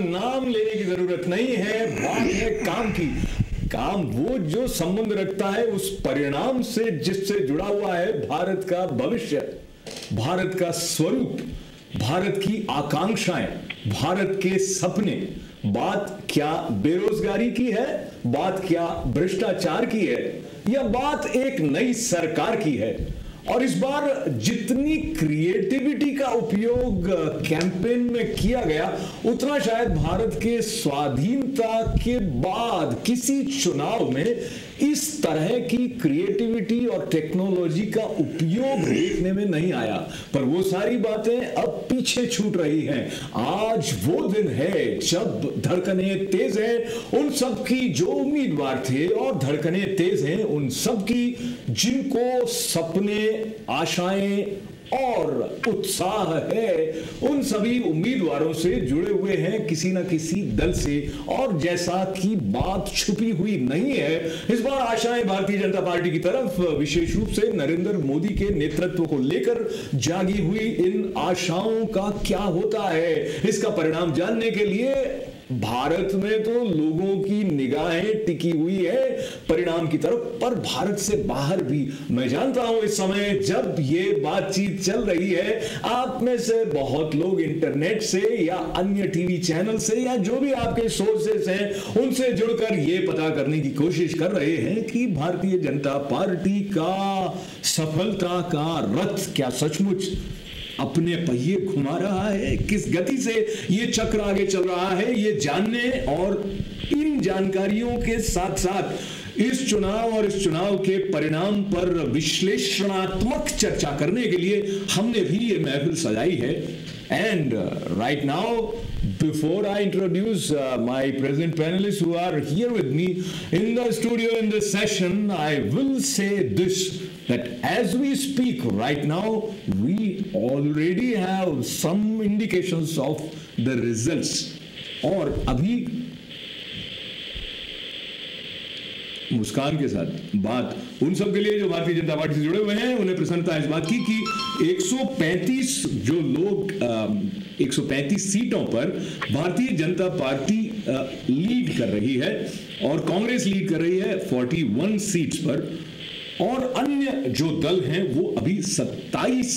नाम लेने की जरूरत नहीं है, बात है काम की। काम वो जो संबंध रखता है उस परिणाम से जिससे जुड़ा हुआ है भारत का भविष्य, भारत का स्वरूप, भारत की आकांक्षाएं, भारत के सपने। बात क्या बेरोजगारी की है, बात क्या भ्रष्टाचार की है, या बात एक नई सरकार की है। और इस बार जितनी क्रिएटिविटी का उपयोग कैंपेन में किया गया, उतना शायद भारत के स्वाधीनता के बाद किसी चुनाव में इस तरह की क्रिएटिविटी और टेक्नोलॉजी का उपयोग देखने में नहीं आया। पर वो सारी बातें अब पीछे छूट रही हैं। आज वो दिन है जब धड़कनें तेज हैं उन सब की जो उम्मीदवार थे, और धड़कनें तेज हैं उन सब की जिनको सपने, आशाएं और उत्साह है। उन सभी उम्मीदवारों से जुड़े हुए हैं किसी ना किसी दल से, और जैसा कि बात छुपी हुई नहीं है, इस बार आशाएं भारतीय जनता पार्टी की तरफ विशेष रूप से नरेंद्र मोदी के नेतृत्व को लेकर जागी हुई। इन आशाओं का क्या होता है, इसका परिणाम जानने के लिए भारत में तो लोगों की निगाहें टिकी हुई है परिणाम की तरफ, पर भारत से बाहर भी मैं जानता हूं इस समय जब ये बातचीत चल रही है, आप में से बहुत लोग इंटरनेट से या अन्य टीवी चैनल से या जो भी आपके सोर्सेस हैं उनसे जुड़कर ये पता करने की कोशिश कर रहे हैं कि भारतीय जनता पार्टी का सफलता का रथ क्या सचमुच अपने पहिए घुमा रहा है, किस गति से ये चक्र आगे चल रहा है। ये जानने और इन जानकारियों के साथ साथ इस चुनाव और इस चुनाव के परिणाम पर विश्लेषणात्मक चर्चा करने के लिए हमने भी ये महफिल सजाई है। And right now, before I introduce my present panelists who are here with me in the studio in this session, I will say this, that as we speak right now, we already have some indications of the results. और अभी मुस्कान के साथ बात उन सब के लिए जो भारतीय जनता पार्टी से जुड़े हुए हैं, उन्हें प्रसन्नता है इस बात की कि 135 जो लोग 135 सीटों पर भारतीय जनता पार्टी लीड कर रही है और कांग्रेस लीड कर रही है 41 सीट्स पर, और अन्य जो दल हैं वो अभी 27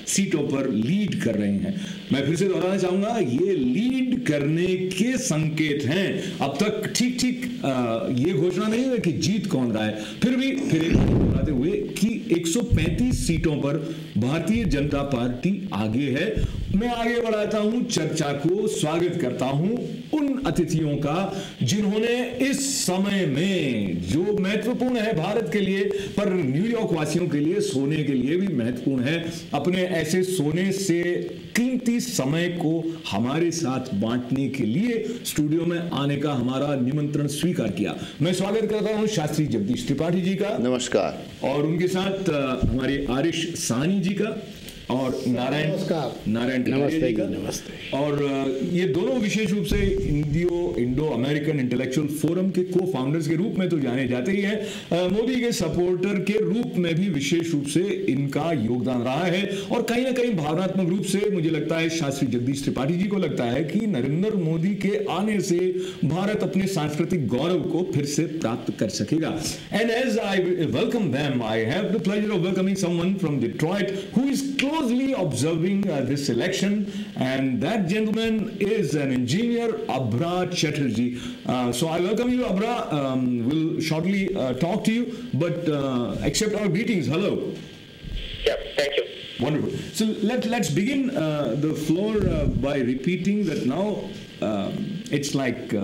सीटों पर लीड कर रहे हैं। मैं फिर से दोहराना चाहूंगा, ये लीड करने के संकेत हैं। अब तक ठीक ये घोषणा नहीं हुई कि जीत कौन रहा है, फिर भी फिर एक दोहराते हुए कि 135 सीटों पर भारतीय जनता पार्टी आगे है। मैं आगे बढ़ाता हूं चर्चा को, स्वागत करता हूं उन अतिथियों का जिन्होंने इस समय में जो महत्वपूर्ण है भारत के लिए, पर न्यूयॉर्क वासियों के लिए, सोने के लिए भी महत्वपूर्ण है, अपने ऐसे सोने से कीमती समय को हमारे साथ बांटने के लिए स्टूडियो में आने का हमारा निमंत्रण स्वीकार किया। मैं स्वागत करता हूं शास्त्री जगदीश त्रिपाठी जी का। नमस्कार। और उनके साथ हमारे आरिश साहनी जी का और नारायण नमस्ते जी, नमस्ते। और ये दोनों विशेष रूप से इंडो अमेरिकन इंटेलेक्चुअल फोरम के को फाउंडर्स के रूप में तो जाने जाते ही हैं, मोदी के सपोर्टर के रूप में भी विशेष रूप से इनका योगदान रहा है। और कहीं ना कहीं भावनात्मक रूप से मुझे लगता है शास्त्री जगदीश त्रिपाठी जी को लगता है कि नरेंद्र मोदी के आने से भारत अपने सांस्कृतिक गौरव को फिर से प्राप्त कर सकेगा। And as I welcome them, I have the pleasure of welcoming someone from Detroit who is closely observing this election, and that gentleman is an engineer, Abra Chatterjee. So I welcome you, Abra. We'll shortly talk to you, but accept our greetings. Hello. Yeah, thank you. Wonderful. So let's begin the floor by repeating that now it's like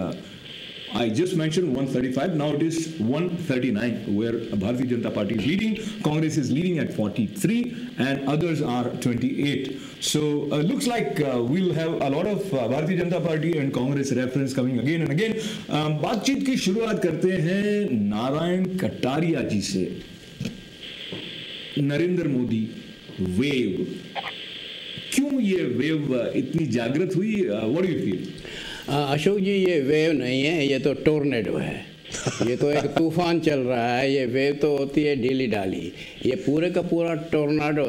I just mentioned 135, now it is 139, where Bharatiya Janata Party is leading, Congress is leading at 43, and others are 28. So looks like we'll have a lot of Bharatiya Janata Party and Congress reference coming again and again. बातचीत की शुरुआत करते हैं नारायण कटारिया जी से। Narendra Modi wave, क्यों ये wave इतनी जागृत हुई? What do you feel? Ashok ji, ये वेव नहीं है, ये तो टोर्नेडो है। ये तो एक तूफान चल रहा है, ये वेव तो होती है ढीली ढाली, ये पूरे का पूरा टोर्नेडो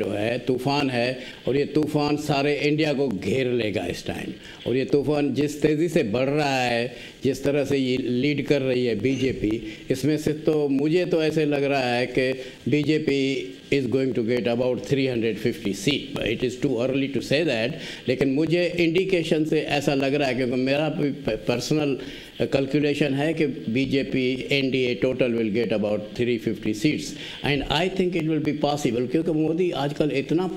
है, तूफान है, और ये तूफान सारे इंडिया को घेर लेगा इस टाइम। और ये तूफान जिस तेज़ी से बढ़ रहा है, जिस तरह से ये लीड कर रही है बीजेपी, इसमें से तो मुझे तो ऐसे लग रहा है कि BJP is going to get about 350 seat. It is too early to say that, लेकिन मुझे इंडिकेशन से ऐसा लग रहा है, क्योंकि मेरा भी पर्सनल कैलकुलेशन है कि BJP NDA total will get about 350 seats, and I think it will be possible, क्योंकि मोदी आजकल इतना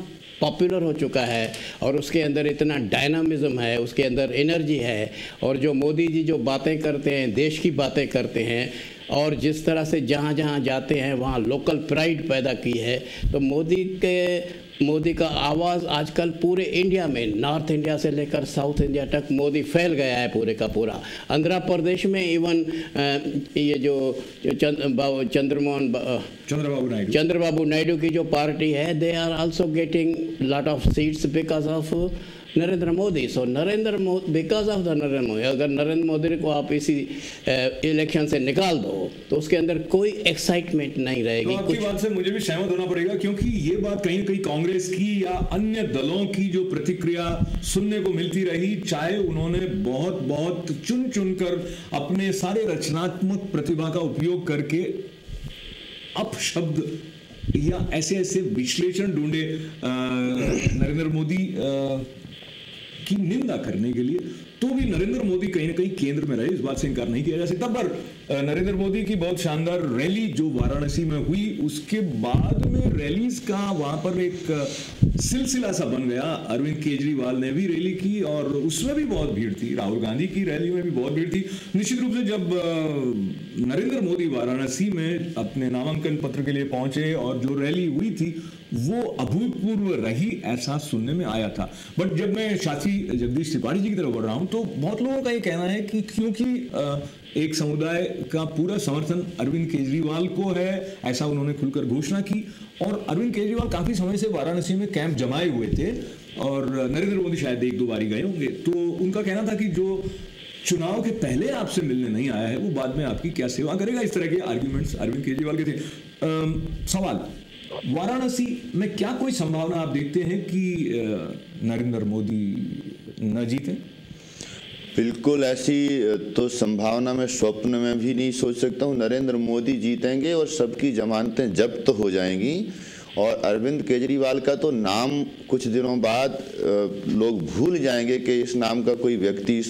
पॉपुलर हो चुका है और उसके अंदर इतना डायनामिज्म है, उसके अंदर एनर्जी है, और जो मोदी जी जो बातें करते हैं, देश की बातें करते हैं, और जिस तरह से जहाँ जहाँ जाते हैं वहाँ लोकल प्राइड पैदा की है, तो मोदी का आवाज़ आजकल पूरे इंडिया में, नॉर्थ इंडिया से लेकर साउथ इंडिया तक मोदी फैल गया है पूरे का पूरा। आंध्र प्रदेश में इवन ये जो चंद्रबाबू नायडू की जो पार्टी है, they are also getting lot of seats because of Narendra Modi. So because of the Narendra Modi, अगर नरेंद्र मोदी को आप इसी इलेक्शन से निकाल दो तो उसके अंदर कोई एक्साइटमेंट नहीं रहेगी। तो आपकी बात से मुझे भी सहमत होना पड़ेगा, क्योंकि ये बात कहीं न कहीं कांग्रेस की या अन्य दलों की जो प्रतिक्रिया सुनने को मिलती रही, चाहे उन्होंने बहुत बहुत चुन चुनकर अपने सारे रचनात्मक प्रतिभा का उपयोग करके अपशब्द या ऐसे ऐसे विश्लेषण ढूंढे नरेंद्र मोदी की निंदा करने के लिए, तो भी नरेंद्र मोदी कहीं ना कहीं केंद्र में रहे, इस बात से इनकार नहीं किया जा सकता। पर नरेंद्र मोदी की बहुत शानदार रैली जो वाराणसी में हुई, उसके बाद में रैलीज का वहां पर एक सिलसिला सा बन गया। अरविंद केजरीवाल ने भी रैली की और उसमें भी बहुत भीड़ थी, राहुल गांधी की रैली में भी बहुत भीड़ थी। निश्चित रूप से जब नरेंद्र मोदी वाराणसी में अपने नामांकन पत्र के लिए पहुंचे और जो रैली हुई थी वो अभूतपूर्व रही, ऐसा सुनने में आया था। बट जब मैं शास्त्री जगदीश त्रिपाठी जी की तरफ बढ़ रहा हूं तो बहुत लोगों का ये कहना है कि क्योंकि एक समुदाय का पूरा समर्थन अरविंद केजरीवाल को है, ऐसा उन्होंने खुलकर घोषणा की, और अरविंद केजरीवाल काफी समय से वाराणसी में कैंप जमाए हुए थे और नरेंद्र मोदी शायद एक दो बारी गए होंगे, तो उनका कहना था कि जो चुनाव के पहले आपसे मिलने नहीं आया है वो बाद में आपकी क्या सेवा करेगा। इस तरह के आर्ग्यूमेंट्स अरविंद केजरीवाल के थे। सवाल, वाराणसी में क्या कोई संभावना आप देखते हैं कि नरेंद्र मोदी न जीते? बिल्कुल ऐसी तो संभावना मैं स्वप्न में भी नहीं सोच सकता हूँ। नरेंद्र मोदी जीतेंगे और सबकी जमानतें जब्त हो जाएंगी, और अरविंद केजरीवाल का तो नाम कुछ दिनों बाद लोग भूल जाएंगे कि इस नाम का कोई व्यक्ति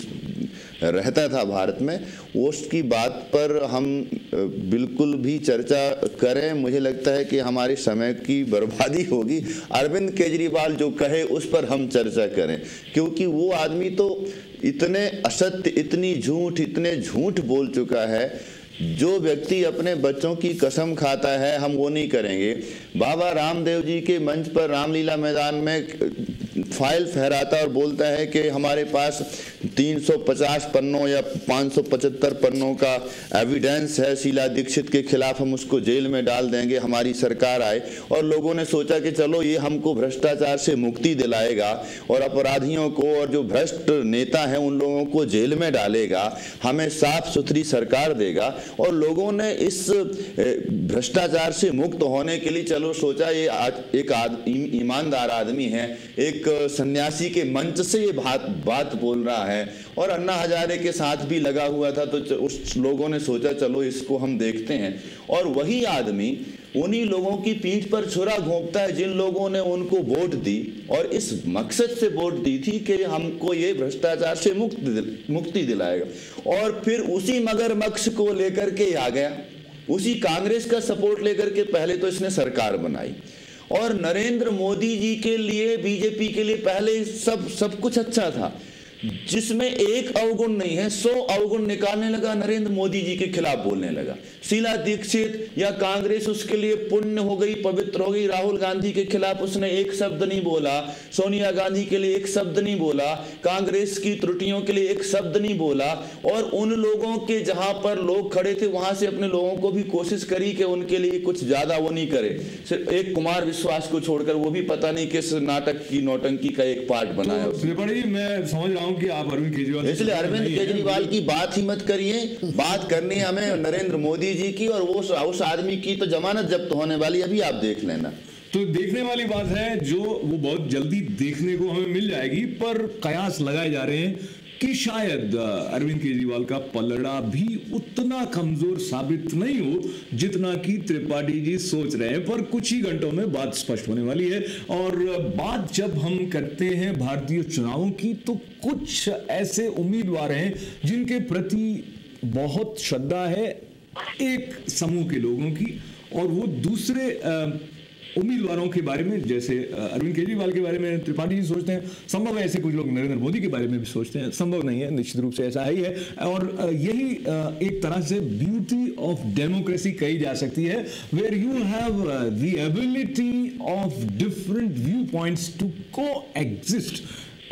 रहता था भारत में। उसकी बात पर हम बिल्कुल भी चर्चा करें, मुझे लगता है कि हमारे समय की बर्बादी होगी। अरविंद केजरीवाल जो कहे उस पर हम चर्चा करें, क्योंकि वो आदमी तो इतने असत्य, इतने झूठ बोल चुका है। जो व्यक्ति अपने बच्चों की कसम खाता है हम वो नहीं करेंगे। बाबा रामदेव जी के मंच पर रामलीला मैदान में फाइल फहराता और बोलता है कि हमारे पास 350 पन्नों या 575 पन्नों का एविडेंस है शीला दीक्षित के खिलाफ, हम उसको जेल में डाल देंगे हमारी सरकार आए। और लोगों ने सोचा कि चलो ये हमको भ्रष्टाचार से मुक्ति दिलाएगा और अपराधियों को और जो भ्रष्ट नेता हैं उन लोगों को जेल में डालेगा, हमें साफ सुथरी सरकार देगा। और लोगों ने इस भ्रष्टाचार से मुक्त होने के लिए चलो सोचा ये एक ईमानदार आदमी है, एक सन्यासी के मंच से ये बात बोल रहा है, और अन्ना हजारे के साथ भी लगा हुआ था, तो उस लोगों ने सोचा चलो इसको हम देखते हैं। और वही आदमी उन्हीं लोगों की पीठ पर छुरा घोंपता है जिन लोगों ने उनको वोट दी और इस मकसद से वोट दी थी कि हमको ये भ्रष्टाचार से मुक्ति दिलाएगा, और फिर उसी मगरमच्छ को लेकर के आ गया, उसी कांग्रेस का सपोर्ट लेकर के पहले तो इसने सरकार बनाई। और नरेंद्र मोदी जी के लिए, बीजेपी के लिए पहले सब कुछ अच्छा था, जिसमें एक अवगुण नहीं है 100 अवगुण निकालने लगा, नरेंद्र मोदी जी के खिलाफ बोलने लगा। शीला दीक्षित या कांग्रेस उसके लिए पुण्य हो गई, पवित्र हो गई। राहुल गांधी के खिलाफ उसने एक शब्द नहीं बोला, सोनिया गांधी के लिए एक शब्द नहीं बोला, कांग्रेस की त्रुटियों के लिए एक शब्द नहीं बोला। और उन लोगों के जहां पर लोग खड़े थे वहां से अपने लोगों को भी कोशिश करी कि उनके लिए कुछ ज्यादा वो नहीं करे। सिर्फ एक कुमार विश्वास को छोड़कर, वो भी पता नहीं किस नाटक की नौटंकी का एक पार्ट बनाया। तो मैं समझ रहा हूँ हूं कि आप अरविंद केजरीवाल, इसलिए अरविंद केजरीवाल की बात ही मत करिए। बात करनी है हमें नरेंद्र मोदी जी की, और वो उस आदमी की तो जमानत जब्त होने वाली, अभी आप देख लेना। तो देखने वाली बात है जो वो बहुत जल्दी देखने को हमें मिल जाएगी, पर कयास लगाए जा रहे हैं कि शायद अरविंद केजरीवाल का पलड़ा भी उतना कमजोर साबित नहीं हो जितना कि त्रिपाठी जी सोच रहे हैं। पर कुछ ही घंटों में बात स्पष्ट होने वाली है। और बात जब हम करते हैं भारतीय चुनावों की, तो कुछ ऐसे उम्मीदवार हैं जिनके प्रति बहुत श्रद्धा है एक समूह के लोगों की, और वो दूसरे उम्मीदवारों के बारे में, जैसे अरविंद केजरीवाल के बारे में त्रिपाठी जी सोचते हैं। संभव है ऐसे कुछ लोग नरेंद्र मोदी के बारे में भी सोचते हैं, संभव नहीं है, निश्चित रूप से ऐसा ही है। और यही एक तरह से ब्यूटी ऑफ डेमोक्रेसी कही जा सकती है, where you have the ability of different view points to coexist.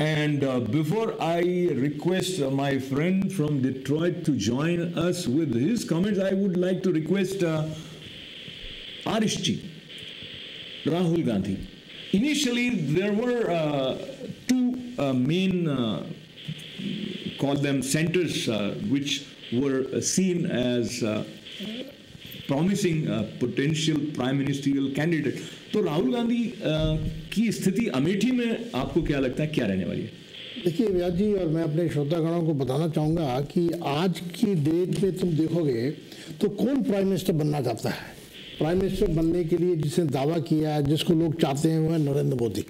And before I request my friend from Detroit to join us with his comments, I would like to request Arish ji, Rahul Gandhi. Initially, there were two main, call them centers, which were seen as promising potential prime ministerial candidate. तो राहुल गांधी की स्थिति अमेठी में आपको क्या लगता है, क्या रहने वाली है? देखिए व्यास जी, और मैं अपने श्रोतागणों को बताना चाहूँगा कि आज की डेट में तुम देखोगे तो कौन प्राइम मिनिस्टर बनना चाहता है। प्राइम मिनिस्टर बनने के लिए जिसने दावा किया है, जिसको लोग चाहते हैं, वो है नरेंद्र मोदी।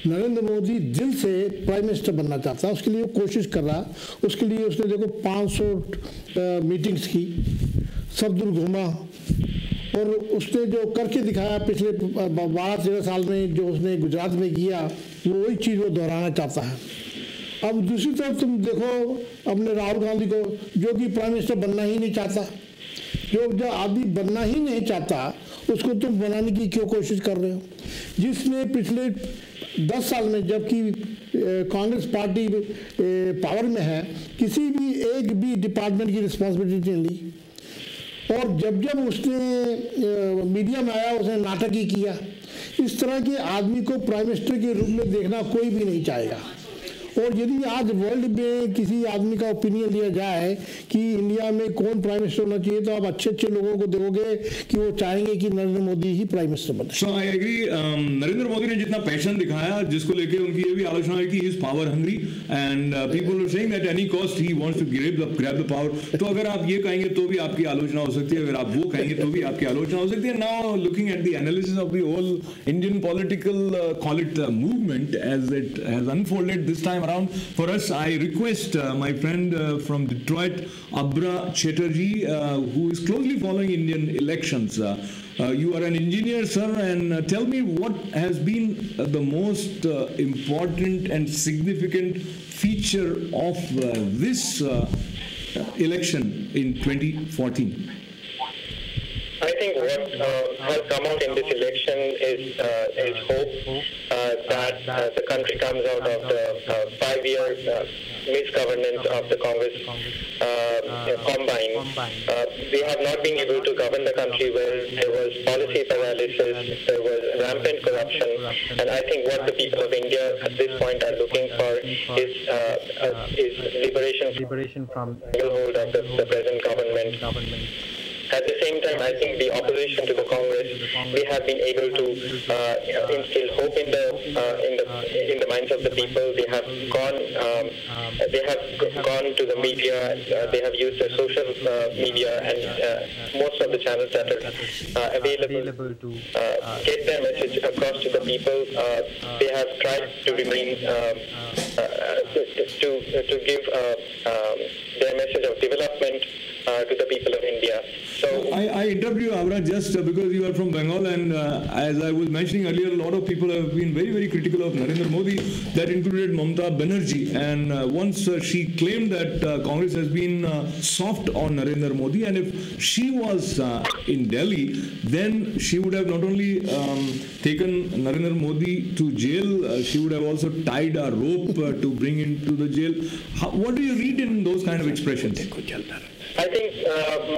नरेंद्र मोदी दिल से प्राइम मिनिस्टर बनना चाहता है, उसके लिए वो कोशिश कर रहा। उसके लिए उसने देखो 500 मीटिंग्स की, सब दूर घूमा, और उसने जो करके दिखाया पिछले 12-13 साल में, जो उसने गुजरात में किया, वो वही चीज़ वो दोहराना चाहता है। अब दूसरी तरफ तुम देखो अपने राहुल गांधी को, जो कि प्राइम मिनिस्टर बनना ही नहीं चाहता। जो आदमी बनना ही नहीं चाहता, उसको तुम बनाने की क्यों कोशिश कर रहे हो? जिसने पिछले 10 साल में, जबकि कांग्रेस पार्टी पावर में है, किसी भी एक भी डिपार्टमेंट की रिस्पॉन्सिबिलिटी नहीं ली, और जब जब उसने मीडिया में आया उसने नाटक ही किया। इस तरह के आदमी को प्राइम मिनिस्टर के रूप में देखना कोई भी नहीं चाहेगा। और यदि आज वर्ल्ड में किसी आदमी का ओपिनियन लिया जाए कि इंडिया में कौन प्राइम मिनिस्टर होना चाहिए, तो आप अच्छे अच्छे लोगों को देखोगे कि वो चाहेंगे कि नरेंद्र मोदी ही प्राइम मिनिस्टर बने। सो आई एग्री। नरेंद्र मोदी ने जितना पैशन दिखाया, जिसको लेके उनकी ये भी आलोचना है कि he is power hungry, and people are saying that any cost he wants to grab the power. तो अगर आप ये कहेंगे तो भी आपकी आलोचना हो सकती है, अगर आप वो कहेंगे तो भी आपकी आलोचना हो सकती है। Now looking at the analysis of the whole Indian political call it movement as it has unfolded this time around. For us, I request my friend from Detroit, Abra Chatterjee, who is closely following Indian elections. You are an engineer, sir, and tell me what has been the most important and significant feature of this election in 2014. I think what has come out in this election is hope that the country comes out of the 5-year misgovernance of the Congress combine. They have not been able to govern the country well. There was policy paralysis, there was rampant corruption, and I think what the people of India at this point are looking for is liberation from the hold of the present government. At the same time, I think the opposition to the Congress, they have been able to instill hope in the minds of the people. They have gone to the media. They have used the social media and most of the channels that are available to get their message across to the people. They have tried to remain to give their message of development to the people of India. So I interrupt you, Abra, just because you are from Bengal, and as I was mentioning earlier, a lot of people have been very, very critical of Narendra Modi. That included Mamata Banerjee, and once she claimed that Congress has been soft on Narendra Modi, and if she was in Delhi, then she would have not only taken Narendra Modi to jail, she would have also tied a rope to bring him to the jail. What do you read in those kind of expressions? I think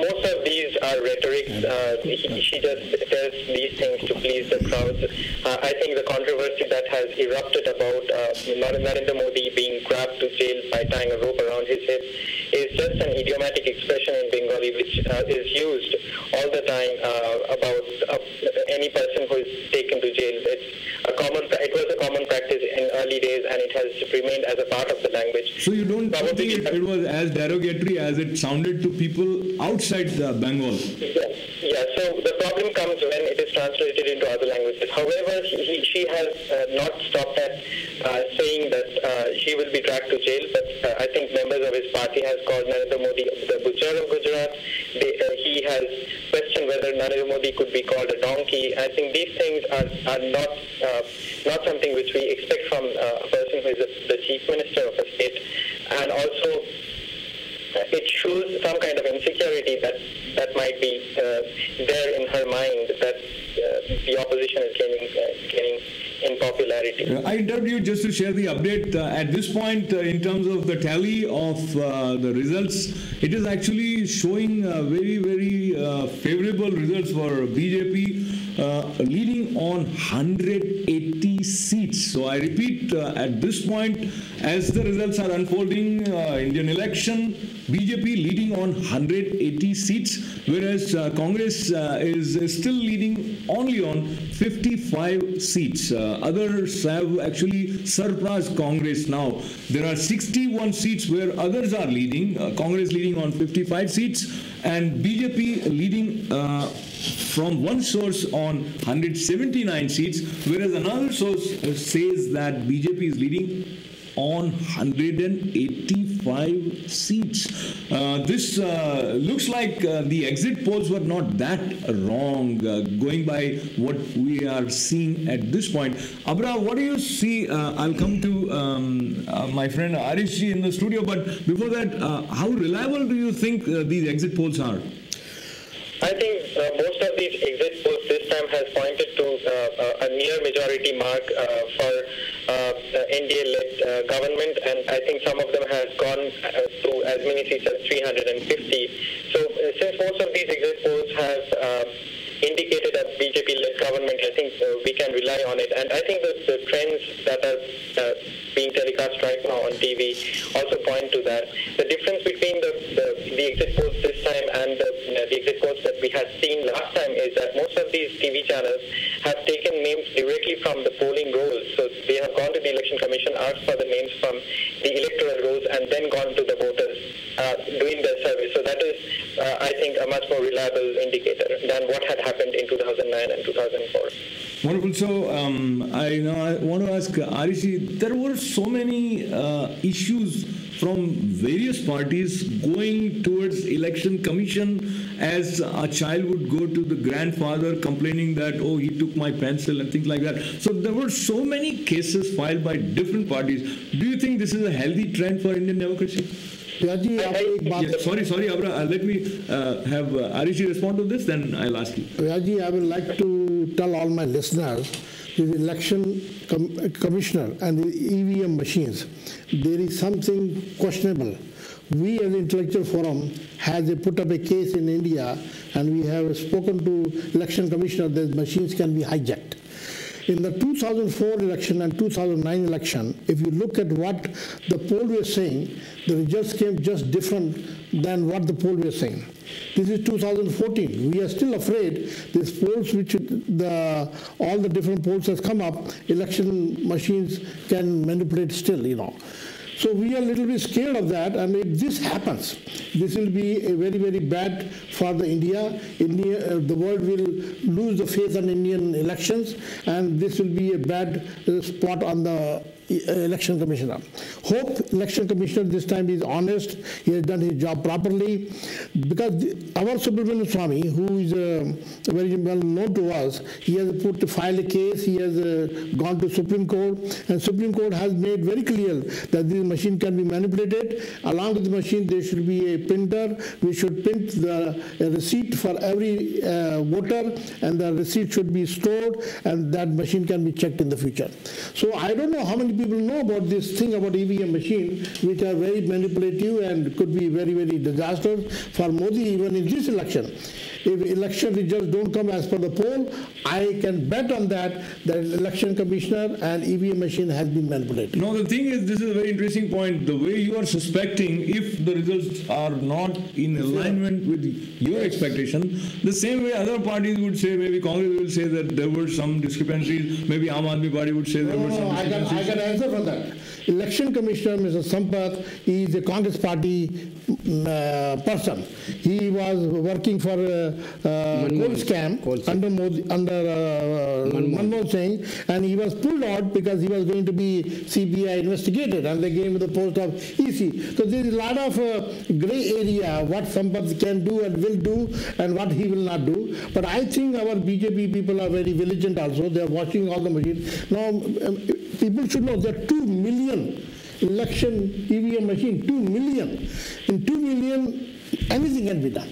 most of these are rhetorics. She just tells these things to please the crowds. I think the controversy that has erupted about Narendra Modi being grabbed to jail by tying a rope around his head is just an idiomatic expression in Bengali which is used all the time about any person who is taken to jail. It was a common practice in early days, and it has remained as a part of the language. So you don't think it was as derogatory as it sounded to people outside Bengal? Yeah, so the problem comes when it is translated into other languages. However, she has not stopped at saying that she will be dragged to jail, but I think members of his party has called Narendra Modi the butcher of Gujarat. He has questioned whether Narendra Modi could be called a donkey. I think these things are not something which we expect from a person who is the chief minister of a state, and also it shows some kind of insecurity that might be there in her mind, that the opposition is gaining in popularity. I interrupt you just to share the update. At this point, in terms of the tally of the results, it is actually showing very, very favorable results for BJP, leading on 180 seats. So I repeat, at this point, as the results are unfolding, Indian election, BJP leading on 180 seats, whereas Congress is still leading only on 55 seats. Others have actually surpassed Congress now. There are 61 seats where others are leading, Congress leading on 55 seats, and BJP leading from one source on 179 seats, whereas another source says that BJP is leading on 185 seats. This looks like the exit polls were not that wrong, going by what we are seeing at this point. Abra, what do you see? I'll come to my friend Arish in the studio, but before that, how reliable do you think these exit polls are? I think most of these exit polls this time has pointed to a near majority mark for NDA-led government, and I think some of them has gone to as many seats as 350. So since most of these exit polls have indicated a BJP-led government, I think we can rely on it. And I think the trends that are being telecast right now on TV also point to that. The difference between the exit polls this time and the exit polls that we had seen last time is that most of these TV channels have taken names directly from the polling rolls. So they have gone to the Election Commission, asked for the names from the electoral rolls, and then gone to the voters doing their survey. So that is, I think, a much more reliable indicator than what had happened in 2009 and 2004. Wonderful. So I want to ask Arishi, there were so many issues from various parties going towards Election Commission, as a child would go to the grandfather complaining that, oh, he took my pencil and things like that. So there were so many cases filed by different parties. Do you think this is a healthy trend for Indian democracy? Sorry, Abra. Let me have Arishi respond to this, then I'll ask you. Raji, I would like to tell all my listeners, the election commissioner and the EVM machines, there is something questionable. We as the Intellectual Forum has put up a case in India, and we have spoken to election commissioner that machines can be hijacked. In the 2004 election and 2009 election, if you look at what the poll was saying, the results came just different than what the poll was saying. This is 2014. We are still afraid these polls, which all the different polls has come up, election machines can manipulate still, So we are a little bit scared of that, and if this happens, this will be a very, very bad for India. The world will lose the faith in Indian elections, and this will be a bad spot on the election commissioner. Hope election commissioner this time is honest. He has done his job properly, because our Subramanian Swamy, who is very well known to us, he has filed a case. He has gone to Supreme Court, and Supreme Court has made very clear that this machine can be manipulated. Along with the machine, there should be a printer. We should print a receipt for every voter, and the receipt should be stored, and that machine can be checked in the future. So I don't know how many people know about this thing about EVM machine, which are very manipulative and could be very, very disastrous for Modi even in this election. If election results don't come as per the poll, I can bet on that the election commissioner and EVM machine has been manipulated. No, the thing is, this is a very interesting point. The way you are suspecting, if the results are not in alignment with your expectation, the same way other parties would say, maybe Congress will say that there were some discrepancies, maybe Aam Aadmi Party would say there were some discrepancies. I can answer for that. Election Commissioner Mr. Sampath is a Congress Party person. He was working for coal scam under Manmohan Singh, and he was pulled out because he was going to be CBI investigated, and they gave him the post of EC. So there is a lot of gray area what Sampath can do and will do and what he will not do. But I think our BJP people are very vigilant also. They are watching all the machines. Now, people should know there are 2 million election EVM machine, 2 million. In 2 million, anything can be done.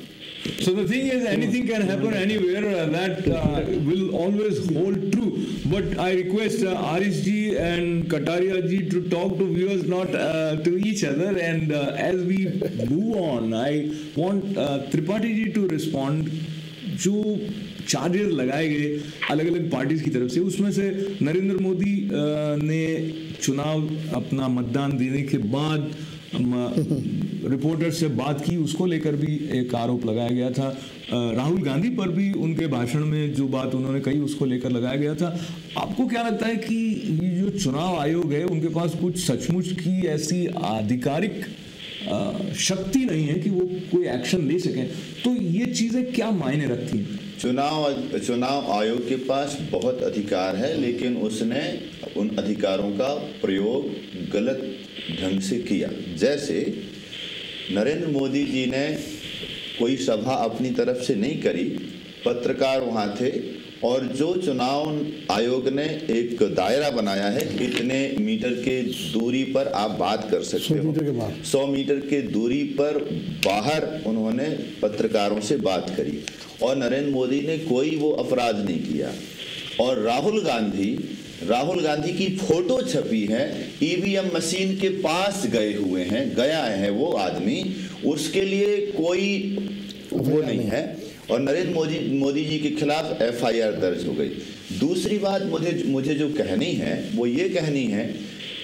So the thing is, anything can happen anywhere. That will always hold true. But I request Arish ji and Kataria ji to talk to viewers, not to each other. And as we move on, I want Tripathi ji to respond. जो charges लगाए गए अलग अलग parties की तरफ से, उसमें से नरेंद्र मोदी ने चुनाव अपना मतदान देने के बाद रिपोर्टर से बात की, उसको लेकर भी एक आरोप लगाया गया था। राहुल गांधी पर भी उनके भाषण में जो बात उन्होंने कही उसको लेकर लगाया गया था। आपको क्या लगता है कि ये जो चुनाव आयोग है उनके पास कुछ सचमुच की ऐसी आधिकारिक शक्ति नहीं है कि वो कोई एक्शन ले सके? तो ये चीजें क्या मायने रखती हैं? चुनाव आयोग के पास बहुत अधिकार है, लेकिन उसने उन अधिकारों का प्रयोग गलत ढंग से किया। जैसे नरेंद्र मोदी जी ने कोई सभा अपनी तरफ से नहीं करी, पत्रकार वहाँ थे, और जो चुनाव आयोग ने एक दायरा बनाया है, इतने मीटर के दूरी पर आप बात कर सकते हो, 100 मीटर के दूरी पर बाहर उन्होंने पत्रकारों से बात करी, और नरेंद्र मोदी ने कोई वो अपराध नहीं किया। और राहुल गांधी की फोटो छपी है, ईवीएम मशीन के पास गया है वो आदमी, उसके लिए कोई वो नहीं है, और नरेंद्र मोदी जी के खिलाफ एफआईआर दर्ज हो गई। दूसरी बात मुझे जो कहनी है वो ये कहनी है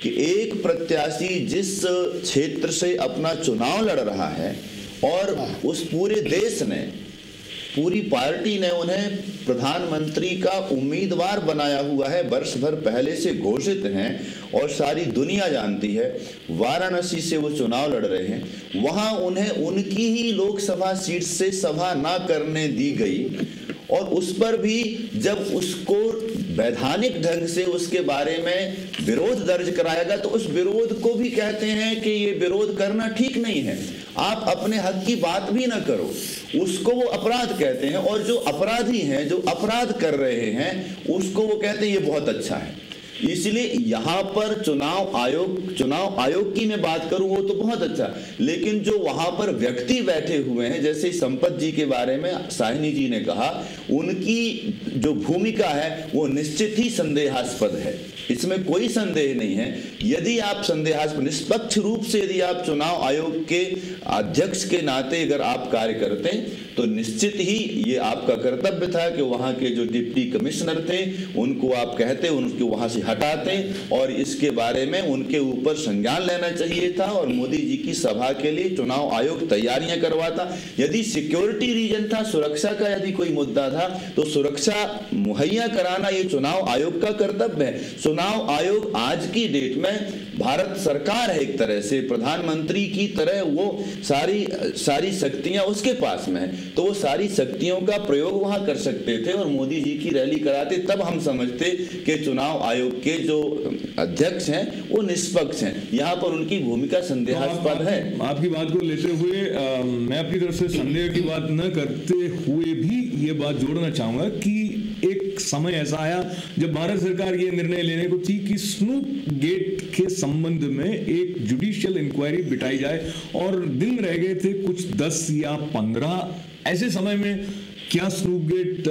कि एक प्रत्याशी जिस क्षेत्र से अपना चुनाव लड़ रहा है और उस पूरे देश ने, पूरी पार्टी ने उन्हें प्रधानमंत्री का उम्मीदवार बनाया हुआ है, वर्ष भर पहले से घोषित हैं और सारी दुनिया जानती है, वाराणसी से वो चुनाव लड़ रहे हैं, वहां उन्हें उनकी ही लोकसभा सीट से सभा ना करने दी गई, और उस पर भी जब उसको वैधानिक ढंग से उसके बारे में विरोध दर्ज कराया गया तो उस विरोध को भी कहते हैं कि ये विरोध करना ठीक नहीं है, आप अपने हक की बात भी ना करो, उसको वो अपराध कहते हैं। और जो अपराधी हैं, जो अपराध कर रहे हैं, उसको वो कहते हैं ये बहुत अच्छा है। इसलिए यहाँ पर चुनाव आयोग की मैं बात करूं वो तो बहुत अच्छा, लेकिन जो वहां पर व्यक्ति बैठे हुए हैं, जैसे संपत जी के बारे में साहिनी जी ने कहा, उनकी जो भूमिका है वो निश्चित ही संदेहास्पद है, इसमें कोई संदेह नहीं है। यदि आप संदेहास्पद निष्पक्ष रूप से यदि आप चुनाव आयोग के अध्यक्ष के नाते अगर आप कार्य करते हैं तो निश्चित ही ये आपका कर्तव्य था कि वहां के जो डिप्टी कमिश्नर थे उनको आप कहते, उनको वहां से हटाते और इसके बारे में उनके ऊपर संज्ञान लेना चाहिए था, और मोदी जी की सभा के लिए चुनाव आयोग तैयारियां करवाता। यदि सिक्योरिटी रीजन था, सुरक्षा का यदि कोई मुद्दा था, तो सुरक्षा मुहैया कराना ये चुनाव आयोग का कर्तव्य है। चुनाव आयोग आज की डेट में भारत सरकार है, एक तरह से प्रधानमंत्री की तरह, वो सारी शक्तियां उसके पास में है, तो वो सारी शक्तियों का प्रयोग वहां कर सकते थे और मोदी जी की रैली कराते, तब हम समझते कि चुनाव आयोग के जो अध्यक्ष हैं वो निष्पक्ष हैं। यहाँ पर उनकी भूमिका संदेहास्पद है। आपकी बात को लेते हुए मैं अपनी तरफ से संदेह की बात न करते हुए भी ये बात जोड़ना चाहूंगा कि एक समय ऐसा आया जब भारत सरकार ये निर्णय लेने को थी कि स्नूप गेट के संबंध में एक जुडिशियल इंक्वायरी बिठाई जाए, और दिन रह गए थे कुछ 10 या 15 ऐसे समय में क्या स्नूपगेट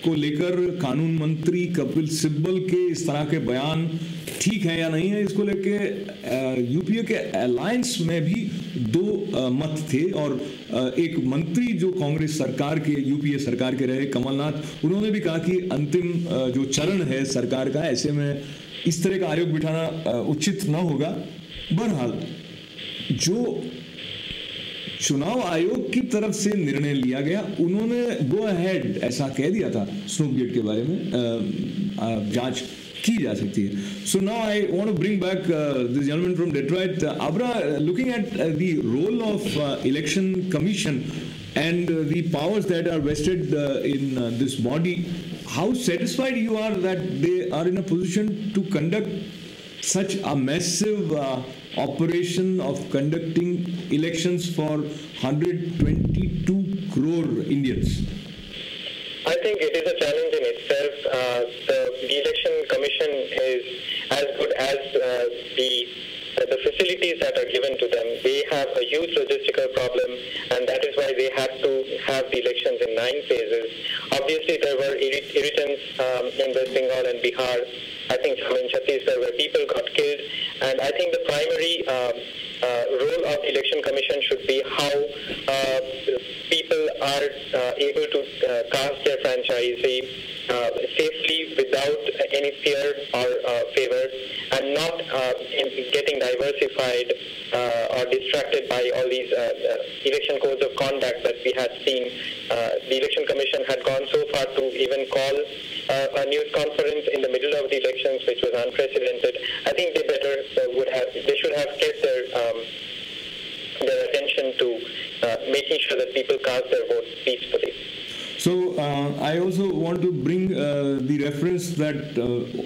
को लेकर कानून मंत्री कपिल सिब्बल के इस तरह के बयान ठीक है या नहीं है, इसको लेके यूपीए के अलायंस में भी दो मत थे। और एक मंत्री जो कांग्रेस सरकार के, यूपीए सरकार के रहे, कमलनाथ, उन्होंने भी कहा कि अंतिम जो चरण है सरकार का, ऐसे में इस तरह का आयोग बिठाना उचित न होगा। बहरहाल जो चुनाव आयोग की तरफ से निर्णय लिया गया, उन्होंने गो अहेड ऐसा कह दिया था स्नूपगेट के बारे में जांच की जा सकती है। So now I want to bring back this gentleman from Detroit. Abra, looking at the role of election commission and the powers that are vested in this body, how satisfied you are that they are in a position to conduct such a massive operation of conducting elections for 122 crore Indians? I think it is a challenge in itself. The election commission is as good as the facilities that are given to them. They have a huge logistical problem, and that is why they had to have the elections in 9 phases. Obviously, there were irritants in West Bengal and Bihar. I think some in Chhattisgarh where people got killed, and I think the primary role of the election commission should be how people are able to cast their franchise safely without any fear or favor, and not getting diversified or distracted by all these election codes of conduct that we had seen. The election commission had gone so far to even call a news conference in the middle of the elections, which was unprecedented. I think they should have kept their attention to making sure that people cast their votes peacefully. So I also want to bring the reference that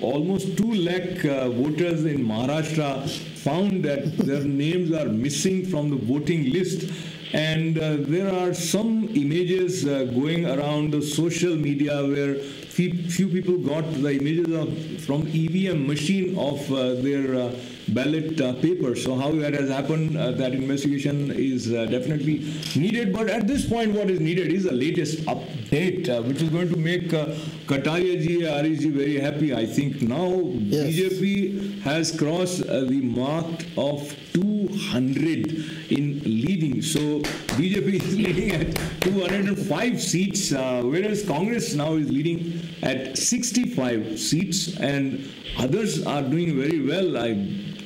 almost 2 lakh voters in Maharashtra found that their names are missing from the voting list, and there are some images going around the social media where few people got the images from EVM machine of their ballot paper. So how that has happened, that investigation is definitely needed. But at this point, what is needed is the latest update, which is going to make Kataria ji, Arish ji very happy. I think now yes. BJP has crossed the mark of 200 in leading. So BJP is leading at 205 seats, whereas Congress now is leading at 65 seats, and others are doing very well. I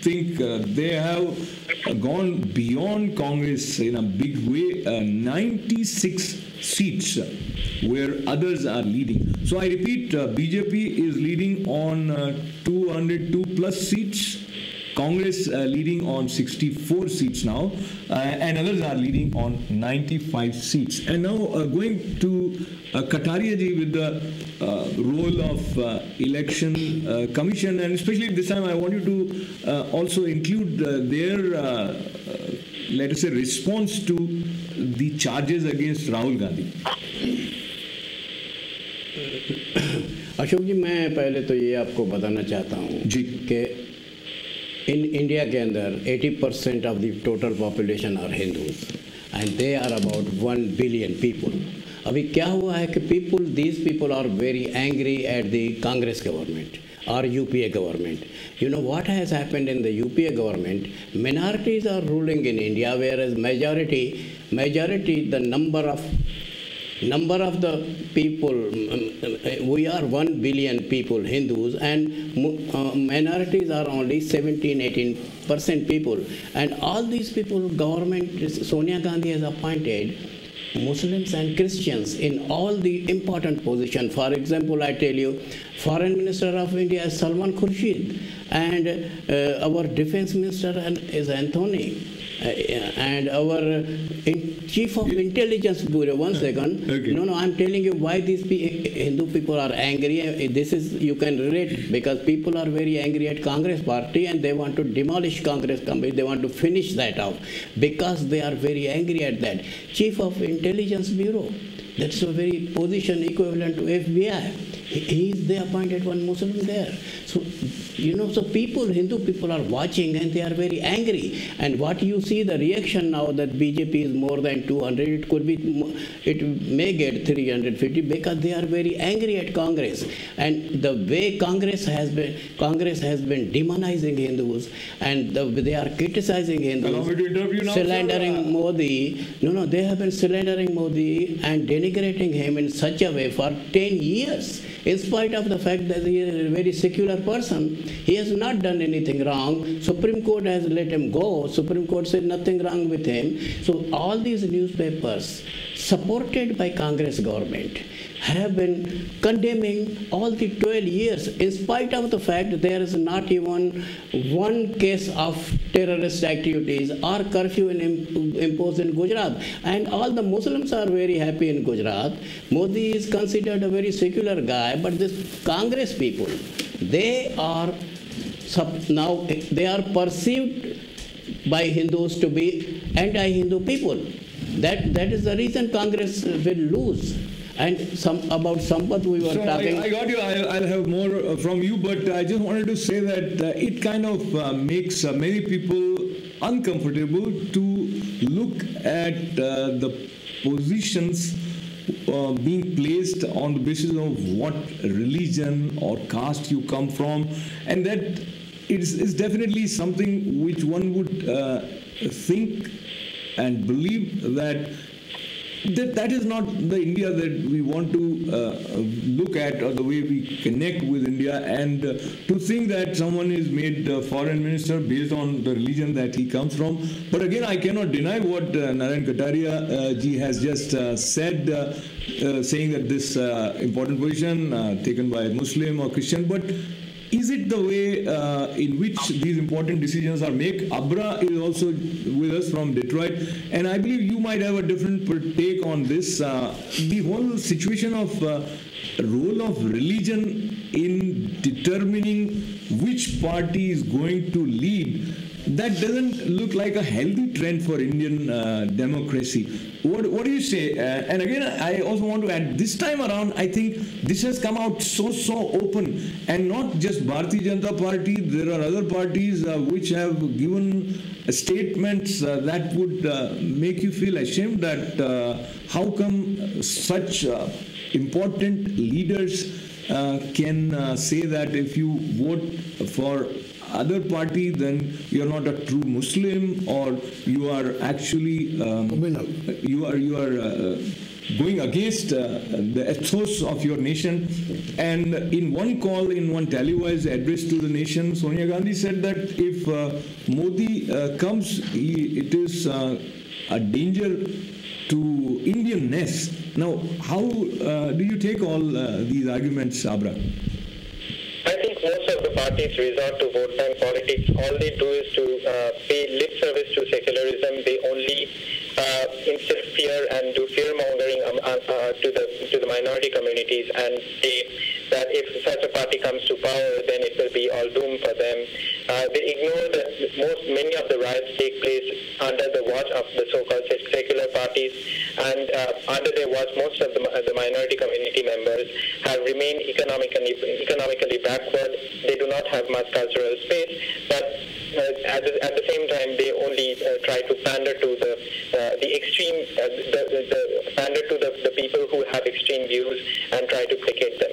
think they have gone beyond Congress in a big way, 96 seats where others are leading. So I repeat, BJP is leading on 202 plus seats, Congress leading on 64 seats now, and others are leading on 95 seats. And now going to Kataria ji with the role of election commission, and especially this time I want you to also include their, let us say, response to the charges against Rahul Gandhi. Ashok ji, मैं पहले तो ये आपको बताना चाहता हूँ कि in India के अंदर 80% of the total population are Hindus, and they are about 1 billion people. अभी क्या हुआ है कि these people are very angry at the Congress government or UPA government. You know what has happened in the UPA government? Minorities are ruling in India, whereas majority, the number of the people, we are 1 billion people, Hindus, and minorities are only 17-18% people. And all these people, government, Sonia Gandhi has appointed Muslims and Christians in all the important positions. For example, I tell you, Foreign Minister of India is Salman Khurshid, and our Defense Minister is Anthony. And our Chief of Intelligence Bureau, one second. Okay. No, I'm telling you why these Hindu people are angry. This is, you can relate, because people are very angry at Congress party and they want to demolish Congress company. They want to finish that off because they are very angry at that. Chief of Intelligence Bureau, That's a very position equivalent to FBI. They appointed one Muslim there. So, so Hindu people are watching and they are very angry. And what you see, the reaction now that BJP is more than 200, it may get 350 because they are very angry at Congress. And the way Congress has been demonizing Hindus and they are criticizing Hindus, allow me to interrupt you now, slandering Modi. No, they have been slandering Modi and denigrating him in such a way for 10 years. In spite of the fact that he is a very secular person, he has not done anything wrong. Supreme Court has let him go. Supreme Court said nothing wrong with him. So all these newspapers supported by Congress government have been condemning all the 12 years in spite of the fact that there is not even one case of terrorist activities or curfew imposed in Gujarat. And all the Muslims are very happy in Gujarat. Modi is considered a very secular guy, but this Congress people, they are perceived by Hindus to be anti-Hindu people. That is the reason Congress will lose. And about Sampath we were talking. I got you. I'll have more from you, but I just wanted to say that it kind of makes many people uncomfortable to look at the positions being placed on the basis of what religion or caste you come from, and that is definitely something which one would think and believe that is not the India that we want to look at, or the way we connect with India, and to think that someone is made foreign minister based on the religion that he comes from. But again, I cannot deny what Narayan Kataria ji has just said, saying that this important position taken by Muslim or Christian, but is it the way in which these important decisions are made? Abra is also with us from Detroit, and I believe you might have a different take on this. The whole situation of role of religion in determining which party is going to lead, that doesn't look like a healthy trend for Indian democracy. What do you say? And again, I also want to add, this time around, I think this has come out so open, and not just Bharatiya Janata Party. There are other parties which have given statements that would make you feel ashamed that how come such important leaders can say that if you vote for other party, then you are not a true Muslim, or you are actually you are going against the ethos of your nation. And in one call, in one televised address to the nation, Sonia Gandhi said that if Modi comes, it is a danger to Indianness. Now, how do you take all these arguments, Abra? I think most of the parties resort to vote bank politics. All they do is to pay lip service to secularism. They only instill fear and do fear mongering to the minority communities, and that if such a party comes to power, then it will be all doom for them. They ignore that many of the riots take place under the watch of the so-called secular parties, and under their watch, most of the minority community members have remained economically backward. They do not have much cultural space, but at the same time, they only try to pander to the extreme, pander to the people who have extreme views and try to placate them.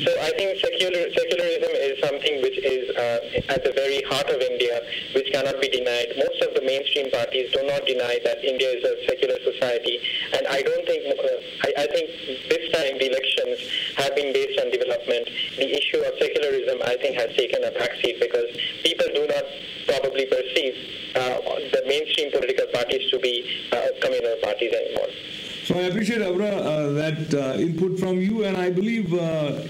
So I think secularism is something which is at the very heart of India, which cannot be denied. Most of the mainstream parties do not deny that India is a secular society, and I don't think, I think this time the elections have been based on development. The issue of secularism, I think, has taken a backseat because people do not probably perceive the mainstream political parties to be communal parties anymore. So I appreciate, Abra, that input from you, and I believe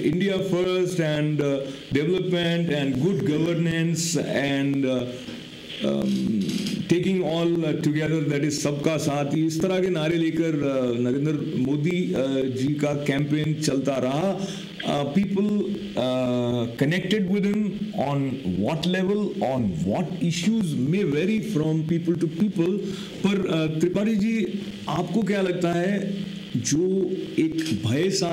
India first and development and good governance and taking all together, that is सबका साथ, इस तरह के नारे लेकर नरेंद्र मोदी जी का campaign चलता रहा. People connected with him on what level, on what issues may vary from people to people. पर त्रिपाठी जी, आपको क्या लगता है जो एक भय सा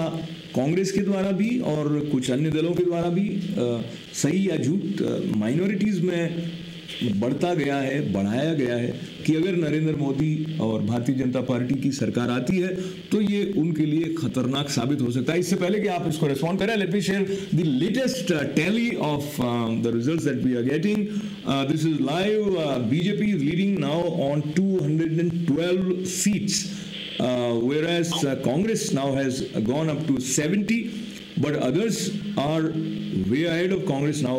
कांग्रेस के द्वारा भी और कुछ अन्य दलों के द्वारा भी सही या झूठ माइनॉरिटीज में बढ़ता गया है, बढ़ाया गया है कि अगर नरेंद्र मोदी और भारतीय जनता पार्टी की सरकार आती है तो ये उनके लिए खतरनाक साबित हो सकता है। इससे पहले कि आप इसको रिस्पॉन्ड करें, let me share the latest tally of the results that we are getting. This is live. BJP is leading now on 212 seats, whereas Congress now has gone up to 70, but others are way ahead of Congress now,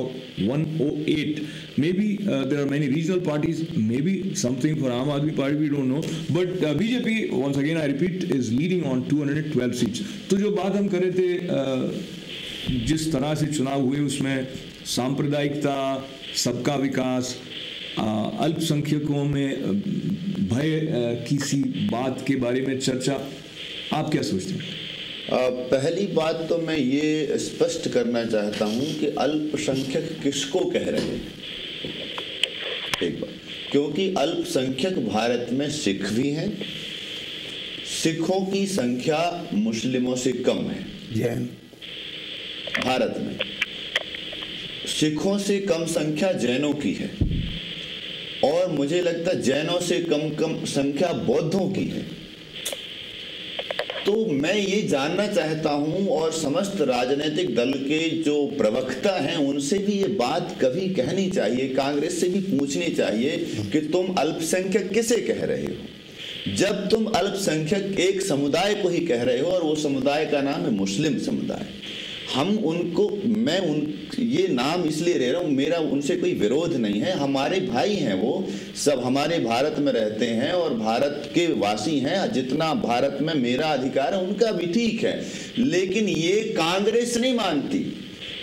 108. Maybe there are many regional parties, maybe something for Aam Aadmi Party, we don't know, but BJP, once again I repeat, is leading on 212 seats. तो जो बात हम कर रहे थे, जिस तरह से चुनाव हुए उसमें सांप्रदायिकता, सबका विकास, अल्पसंख्यकों में भय किसी बात के बारे में चर्चा, आप क्या सोचते हैं? पहली बात तो मैं ये स्पष्ट करना चाहता हूं कि अल्पसंख्यक किसको कह रहे हैं, एक बार, क्योंकि अल्पसंख्यक भारत में सिख भी हैं, सिखों की संख्या मुस्लिमों से कम है। जैन भारत में सिखों से कम संख्या जैनों की है, और मुझे लगता है जैनों से कम संख्या बौद्धों की है। तो मैं ये जानना चाहता हूं, और समस्त राजनीतिक दल के जो प्रवक्ता हैं उनसे भी ये बात कभी कहनी चाहिए, कांग्रेस से भी पूछनी चाहिए कि तुम अल्पसंख्यक किसे कह रहे हो। जब तुम अल्पसंख्यक एक समुदाय को ही कह रहे हो, और वो समुदाय का नाम है मुस्लिम समुदाय। हम उनको, मैं ये नाम इसलिए ले रहा हूँ, मेरा उनसे कोई विरोध नहीं है, हमारे भाई हैं, वो सब हमारे भारत में रहते हैं और भारत के वासी हैं। जितना भारत में मेरा अधिकार है उनका भी ठीक है, लेकिन ये कांग्रेस नहीं मानती,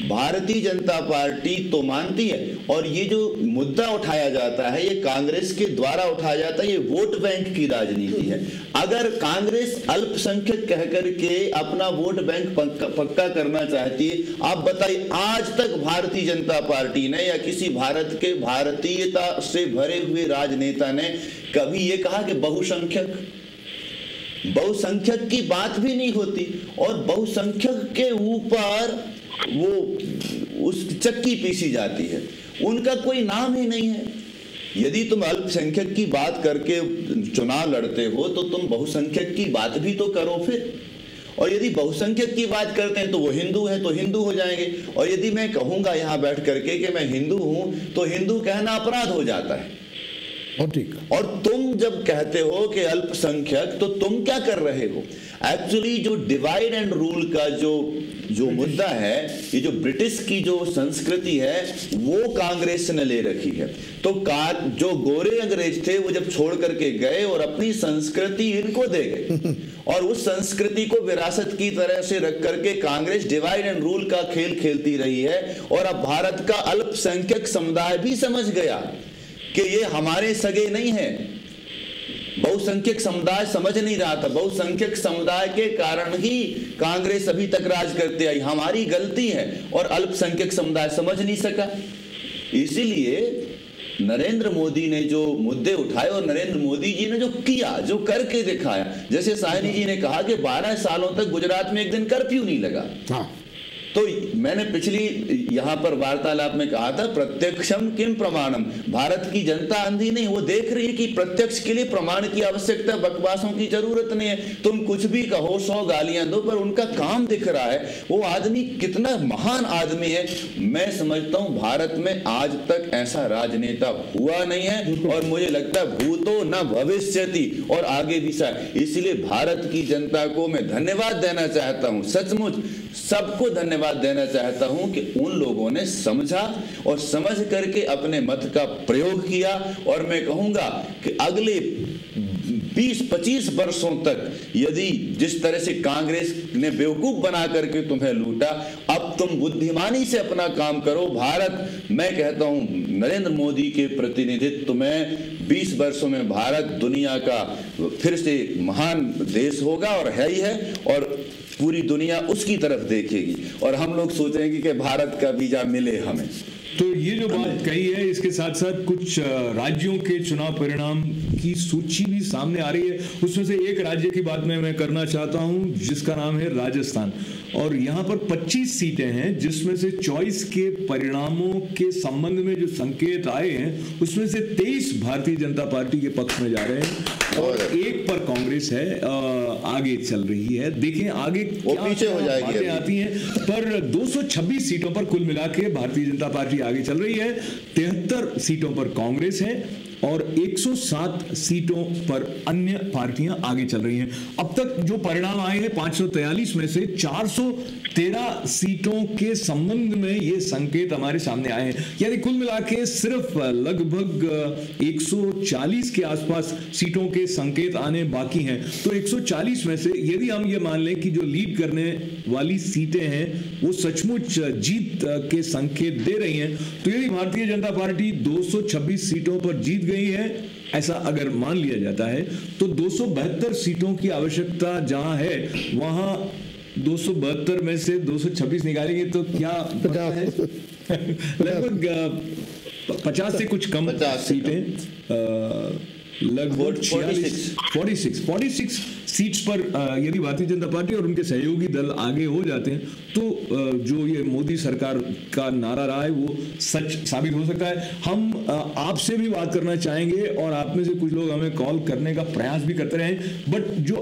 भारतीय जनता पार्टी तो मानती है। और ये जो मुद्दा उठाया जाता है ये कांग्रेस के द्वारा उठाया जाता है, ये वोट बैंक की राजनीति है। अगर कांग्रेस अल्पसंख्यक कहकर के अपना वोट बैंक पक्का करना चाहती है, आप बताइए आज तक भारतीय जनता पार्टी ने या किसी भारत के भारतीयता से भरे हुए राजनेता ने कभी ये कहा कि बहुसंख्यक की बात भी नहीं होती, और बहुसंख्यक के ऊपर वो उस चक्की पीसी जाती है, उनका कोई नाम ही नहीं है। यदि तुम अल्पसंख्यक की बात करके चुनाव लड़ते हो तो तुम बहुसंख्यक की बात भी तो करो फिर। और यदि बहुसंख्यक की बात करते हैं तो वो हिंदू है तो हिंदू हो जाएंगे, और यदि मैं कहूंगा यहां बैठ करके कि मैं हिंदू हूं तो हिंदू कहना अपराध हो जाता है। और तुम जब कहते हो कि अल्पसंख्यक, तो तुम क्या कर रहे हो? एक्चुअली जो डिवाइड एंड रूल का जो मुद्दा है, ये जो ब्रिटिश की जो संस्कृति है वो कांग्रेस ने ले रखी है। तो जो गोरे अंग्रेज थे वो जब छोड़ करके गए और अपनी संस्कृति इनको दे गए, और उस संस्कृति को विरासत की तरह से रख करके कांग्रेस डिवाइड एंड रूल का खेल खेलती रही है। और अब भारत का अल्पसंख्यक समुदाय भी समझ गया कि ये हमारे सगे नहीं है। बहुसंख्यक समुदाय समझ नहीं रहा था, बहुसंख्यक समुदाय के कारण ही कांग्रेस अभी तक राज करते आई, हमारी गलती है, और अल्पसंख्यक समुदाय समझ नहीं सका। इसीलिए नरेंद्र मोदी ने जो मुद्दे उठाए, और नरेंद्र मोदी जी ने जो किया, जो करके दिखाया, जैसे साहनी जी ने कहा कि 12 सालों तक गुजरात में एक दिन कर्फ्यू नहीं लगा। तो मैंने पिछली यहां पर वार्तालाप में कहा था, प्रत्यक्षम किम प्रमाणम, भारत की जनता अंधी नहीं, वो देख रही है कि प्रत्यक्ष के लिए प्रमाण की आवश्यकता, बकवासों की जरूरत नहीं है। तुम कुछ भी कहो, 100 गालियां दो, पर उनका काम दिख रहा है। वो आदमी कितना महान आदमी है। मैं समझता हूं भारत में आज तक ऐसा राजनेता हुआ नहीं है, और मुझे लगता है भूतो न भविष्यति, और आगे भी शायद। इसलिए भारत की जनता को मैं धन्यवाद देना चाहता हूं, सचमुच सबको धन्यवाद देना चाहता हूं कि उन लोगों ने समझा और समझ करके अपने मत का प्रयोग किया। और मैं कहूंगा कि अगले 20-25 वर्षों तक यदि जिस तरह से कांग्रेस ने बेवकूफ बना करके तुम्हें लूटा, अब तुम बुद्धिमानी से अपना काम करो। भारत, मैं कहता हूं नरेंद्र मोदी के प्रतिनिधित्व में 20 वर्षों में भारत दुनिया का फिर से महान देश होगा, और है ही है, और पूरी दुनिया उसकी तरफ देखेगी, और हम लोग सोचेंगे कि भारत का वीजा मिले हमें। तो ये जो बात कही है, इसके साथ साथ कुछ राज्यों के चुनाव परिणाम की सूची भी सामने आ रही है। उसमें से एक राज्य की बात मैं करना चाहता हूं, जिसका नाम है राजस्थान, और यहाँ पर 25 सीटें हैं, जिसमें से 24 के परिणामों के संबंध में जो संकेत आए हैं उसमें से 23 भारतीय जनता पार्टी के पक्ष में जा रहे हैं और एक पर कांग्रेस है आगे चल रही है। देखें आगे क्या पीछे हो जाएगी बातें आती हैं, पर 226 सीटों पर कुल मिला के भारतीय जनता पार्टी आगे चल रही है। 73 सीटों पर कांग्रेस है और 107 सीटों पर अन्य पार्टियां आगे चल रही हैं। अब तक जो परिणाम आए हैं 543 में से 413 सीटों के संबंध में ये संकेत हमारे सामने आए हैं, यानी कुल मिला के सिर्फ लगभग 140 के आसपास सीटों के संकेत आने बाकी हैं। तो 140 में से यदि हम ये मान लें कि जो लीड करने वाली सीटें हैं वो सचमुच जीत के संकेत दे रही हैं, तो यदि भारतीय जनता पार्टी 226 सीटों पर जीत गई है, ऐसा अगर मान लिया जाता है, तो 272 सीटों की आवश्यकता जहां है वहां 272 में से 226 निकालेंगे तो क्या है लगभग 50 से कुछ कम सीटें, लगभग 46 सीट्स पर यदि भारतीय जनता पार्टी और उनके सहयोगी दल आगे हो जाते हैं तो जो ये मोदी सरकार का नारा रहा है वो सच साबित हो सकता है। हम आपसे भी बात करना चाहेंगे और आप में से कुछ लोग हमें कॉल करने का प्रयास भी करते रहे, बट जो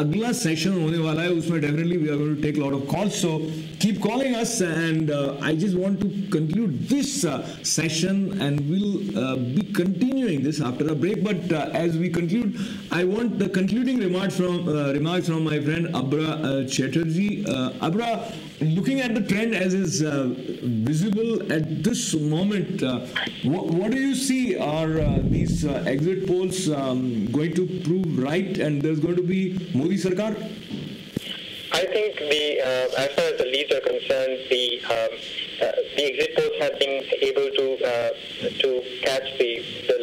अगला सेशन होने वाला है उसमें definitely we are going to take lot of calls, so keep calling us and I just want to conclude this session and will be continuing this after a break, but as we conclude, I want the concluding remarks from my friend Abra Chatterjee. Abra, looking at the trend as is visible at this moment, what do you see are these exit polls going to prove right and there's going to be Modi Sarkar? I think as far as the leads are concerned, the exit polls have been able to catch the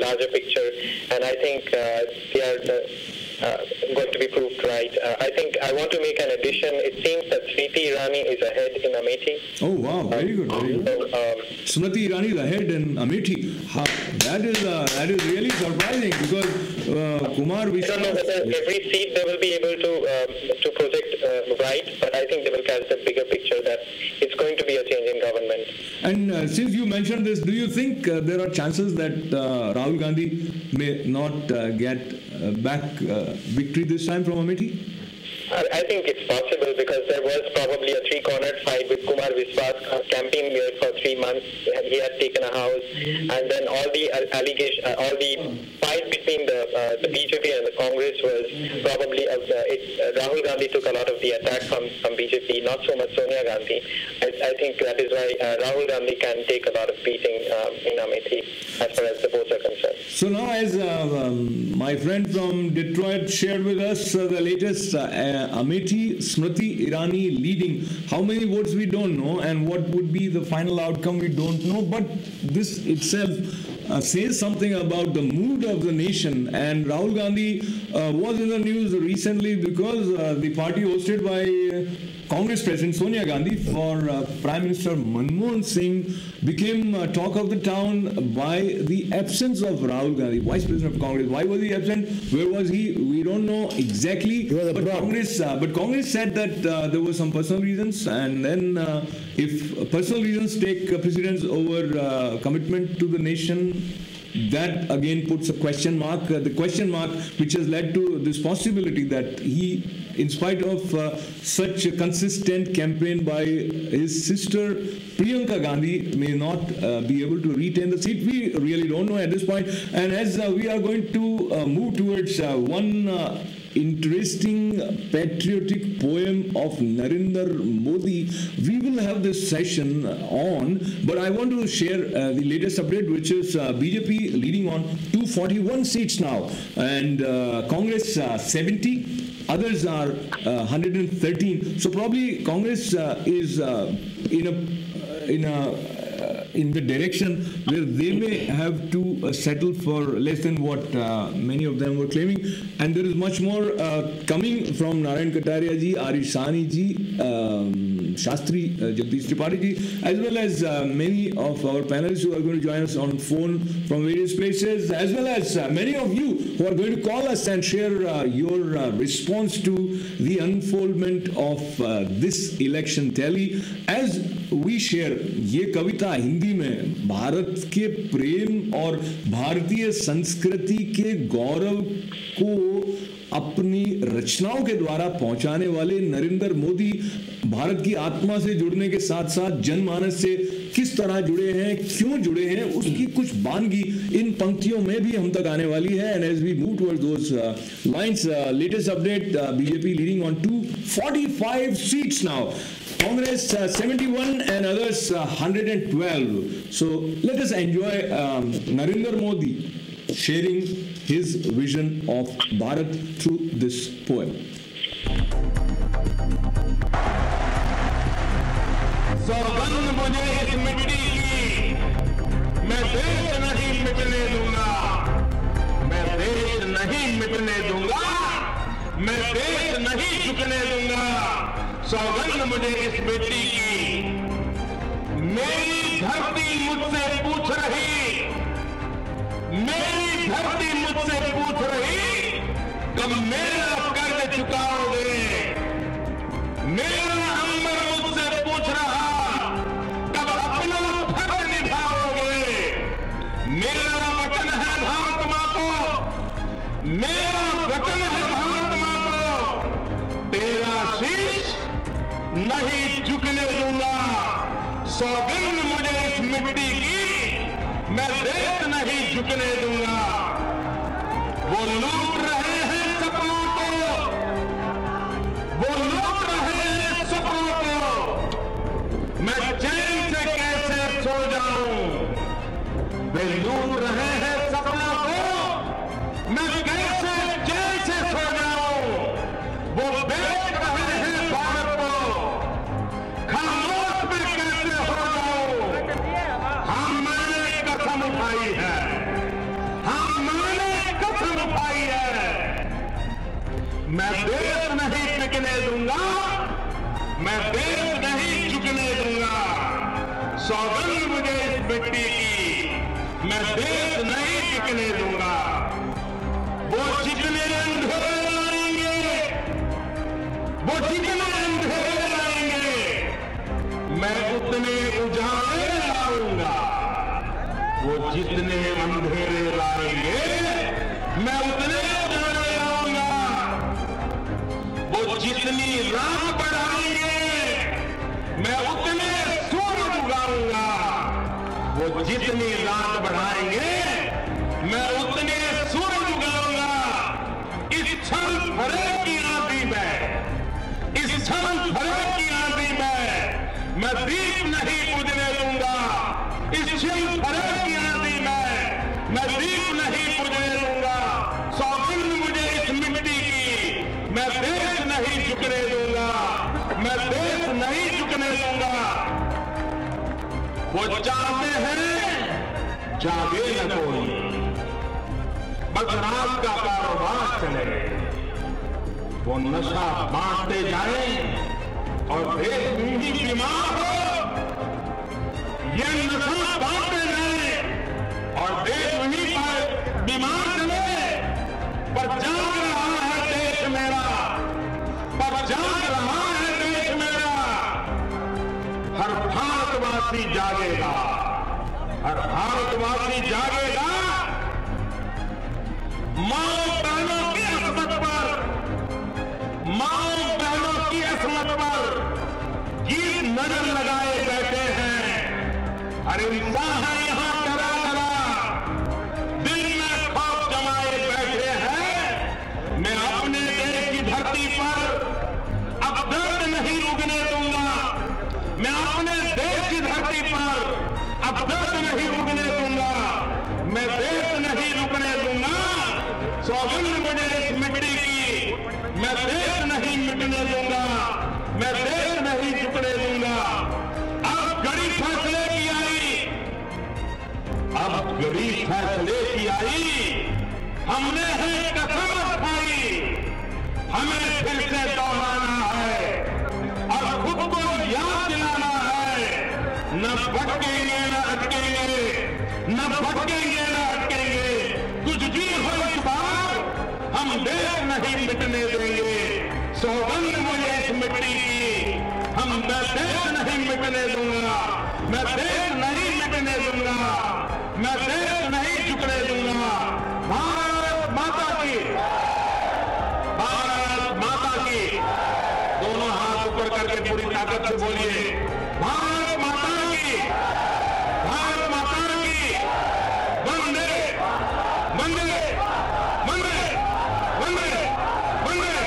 larger picture, and I think they are going to be proved right. I think I want to make an addition. It seems that Smriti Irani is ahead in Amethi. Oh wow, very good, very good. So, Smriti Irani is ahead in Amethi. That is really surprising because Kumar Vishwas. I don't know whether every seat they will be able to project right, but I think they will catch the bigger picture that it's going to be a change in government. And since you mentioned this, do you think there are chances that Rahul Gandhi may not get back victory this time from Amethi? I think it's possible because there was probably a three-cornered fight with Kumar Vishwas campaigning there for 3 months. He had taken a house, and then all the all the fight between the BJP and the Congress was probably Rahul Gandhi took a lot of the attack from BJP, not so much Sonia Gandhi. I think that is why Rahul Gandhi can take a lot of beating in Amethi as far as the votes are concerned. So now, as my friend from Detroit shared with us the latest. Amethi, Smriti Irani leading. How many votes we don't know, and what would be the final outcome we don't know. But this itself says something about the mood of the nation. And Rahul Gandhi was in the news recently because the party hosted by Congress President Sonia Gandhi for Prime Minister Manmohan Singh became talk of the town by the absence of Rahul Gandhi, Vice President of Congress. Why was he absent? Where was he? We don't know exactly. But Congress said that there were some personal reasons, and then if personal reasons take precedence over commitment to the nation, that again puts a question mark. The question mark which has led to this possibility that he, in spite of such a consistent campaign by his sister Priyanka Gandhi, may not be able to retain the seat. We really don't know at this point. And as we are going to move towards one interesting patriotic poem of Narendra Modi, we will have this session on, but I want to share the latest update, which is BJP leading on 241 seats now, and Congress 70, others are 113. So probably Congress is in the direction where they may have to settle for less than what many of them were claiming. And there is much more coming from Narayan Kataria ji, Arish Sani ji, Shastri Jagdish Tripathi ji, as well as many of our panelists who are going to join us on phone from various places, as well as many of you who are going to call us and share your response to the unfoldment of this election tally. As we share, ये कविता हिंदी में भारत के प्रेम और भारतीय संस्कृति के गौरव को अपनी रचनाओं के द्वारा पहुंचाने वाले नरेंद्र मोदी भारत की आत्मा से जुड़ने के साथ साथ जनमानस से किस तरह जुड़े हैं, क्यों जुड़े हैं, उसकी कुछ बानगी इन पंक्तियों में भी हम तक आने वाली है. And as we move towards those lines, latest update, BJP leading on 245 seats now. Congress 71 and others 112. So let us enjoy Narendra Modi sharing his vision of Bharat through this poem. सौगंध मुझे इस मिट्टी की, मैं देश नहीं मिटने दूंगा, मैं देश नहीं मिटने दूंगा, मैं देश नहीं झुकने दूंगा. सौगंध मुझे इस मिट्टी की, मेरी धरती मुझसे पूछ रही, मेरी धरती मुझसे पूछ रही, कब मेरा कर्ज चुकाओगे. मेरा अंबर मुझसे पूछ रहा, कब अपना फर्ज निभाओगे. मेरा वतन है भारत माँ को, मेरा वतन है भारत माँ को, तेरा शीश नहीं झुकने दूंगा. सौगंध मुझे इस मिट्टी की, मैं देश नहीं झुकने दूंगा. वो लूट रहे हैं सपनों को, वो लूट रहे हैं सपनों को, मैं चैन से कैसे सो जाऊं. वे लूट रहे हैं सपनों को, मैं कैसे चैन से सो जाऊं. वो बेच रहे हैं भारत को, खामोश में कैसे हो जाऊं. हम मैंने कसम उठाई है, हम मैंने कसम उठाई है, मैं देश नहीं टिकने दूंगा, मैं देश नहीं झुकने दूंगा. सौगंध मुझे इस मिट्टी की, मैं देश नहीं टिकने दूंगा. वो जितने अंधेरे लाएंगे, वो जितने अंधेरे लाएंगे, मैं उतने उजाले लाऊंगा. वो जितने अंधेरे लाएंगे, मैं उतने उजाले लाऊंगा. वो जितनी रात बढ़ाएंगे, मैं उतने सूरज उगाऊंगा. वो जितनी रात बढ़ाएंगे, मैं उतने सूरज उगाऊंगा. इस छल भरे की आंधी में, इस छल भरे की आंधी में, मैं दीप नहीं बुझने दूंगा. इस छल भरे की आंधी में, मैं दीप नहीं बुझने दूंगा. सौगंध मुझे इस मिट्टी की, मैं देश नहीं झुकने दूंगा, मैं देश नहीं झुकने दूंगा. वो चाहते हैं जागे न कोई, बस रात का कारोबार चले. वो नशा बांटते जाए और देश भी बीमार हो. ये नशा बांटते जाए और देश भी बीमार चले. पर जाग रहा है देश मेरा, पर जाग रहा है देश मेरा. हर भारतवासी जागेगा, हर भारतवासी जागेगा. माँ बहनों की असमत पर, माँ बहनों की असमत पर गीत नजर लगाए बैठे हैं. अरे इंसान है यहाँ डरा डरा, दिल में खौफ जमाए बैठे हैं. मैं अपने देश की धरती पर अब दर्द नहीं रुकने दूंगा. मैं अपने देश की धरती पर अब दर्द नहीं रुकने दूंगा. मैं देश नहीं रुकने दूंगा. सौगंध मुझे इस मिट्टी की, मैं देश नहीं मिटने दूंगा, मैं देश नहीं झुकने दूंगा. अब घड़ी फैसले की आई, अब घड़ी फैसले की आई. हमने है कसम खाई, हमें फिर से दोहराना है और खुद को याद मिट्टी की। मैं देश नहीं मिटने दूंगा, मैं देश नहीं मिटने दूंगा, मैं देश नहीं झुकने दूंगा। भारत माता की, भारत माता की। दोनों हाथ ऊपर करके पूरी ताकत से बोलिए, भारत माता की, भारत माता की। वंदे वंदे वंदे वंदे वंदे वंदे।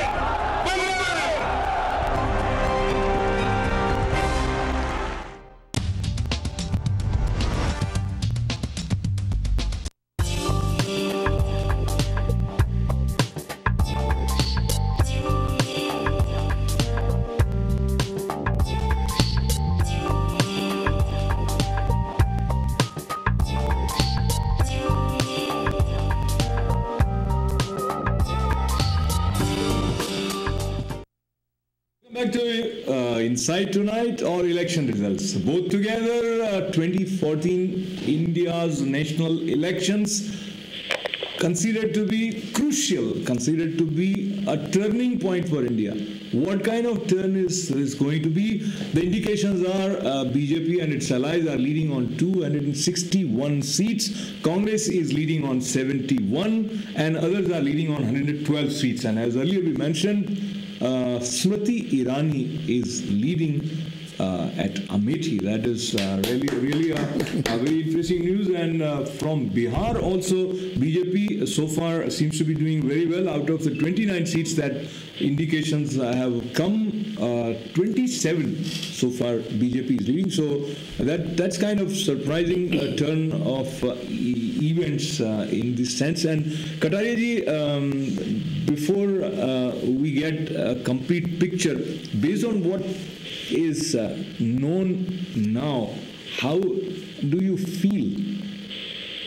Back to Inside Tonight or election results. Both together, 2014 India's national elections considered to be crucial, considered to be a turning point for India. What kind of turn is going to be? The indications are BJP and its allies are leading on 261 seats. Congress is leading on 71 and others are leading on 112 seats. And as earlier we mentioned, Smriti Irani is leading at Amethi. That is really a very interesting news. And from Bihar also, BJP so far seems to be doing very well. Out of the 29 seats that indications have come, 27 so far BJP is leading. So that's kind of surprising turn of events in this sense. And Kataria ji, before we get a complete picture, based on what is known now, how do you feel?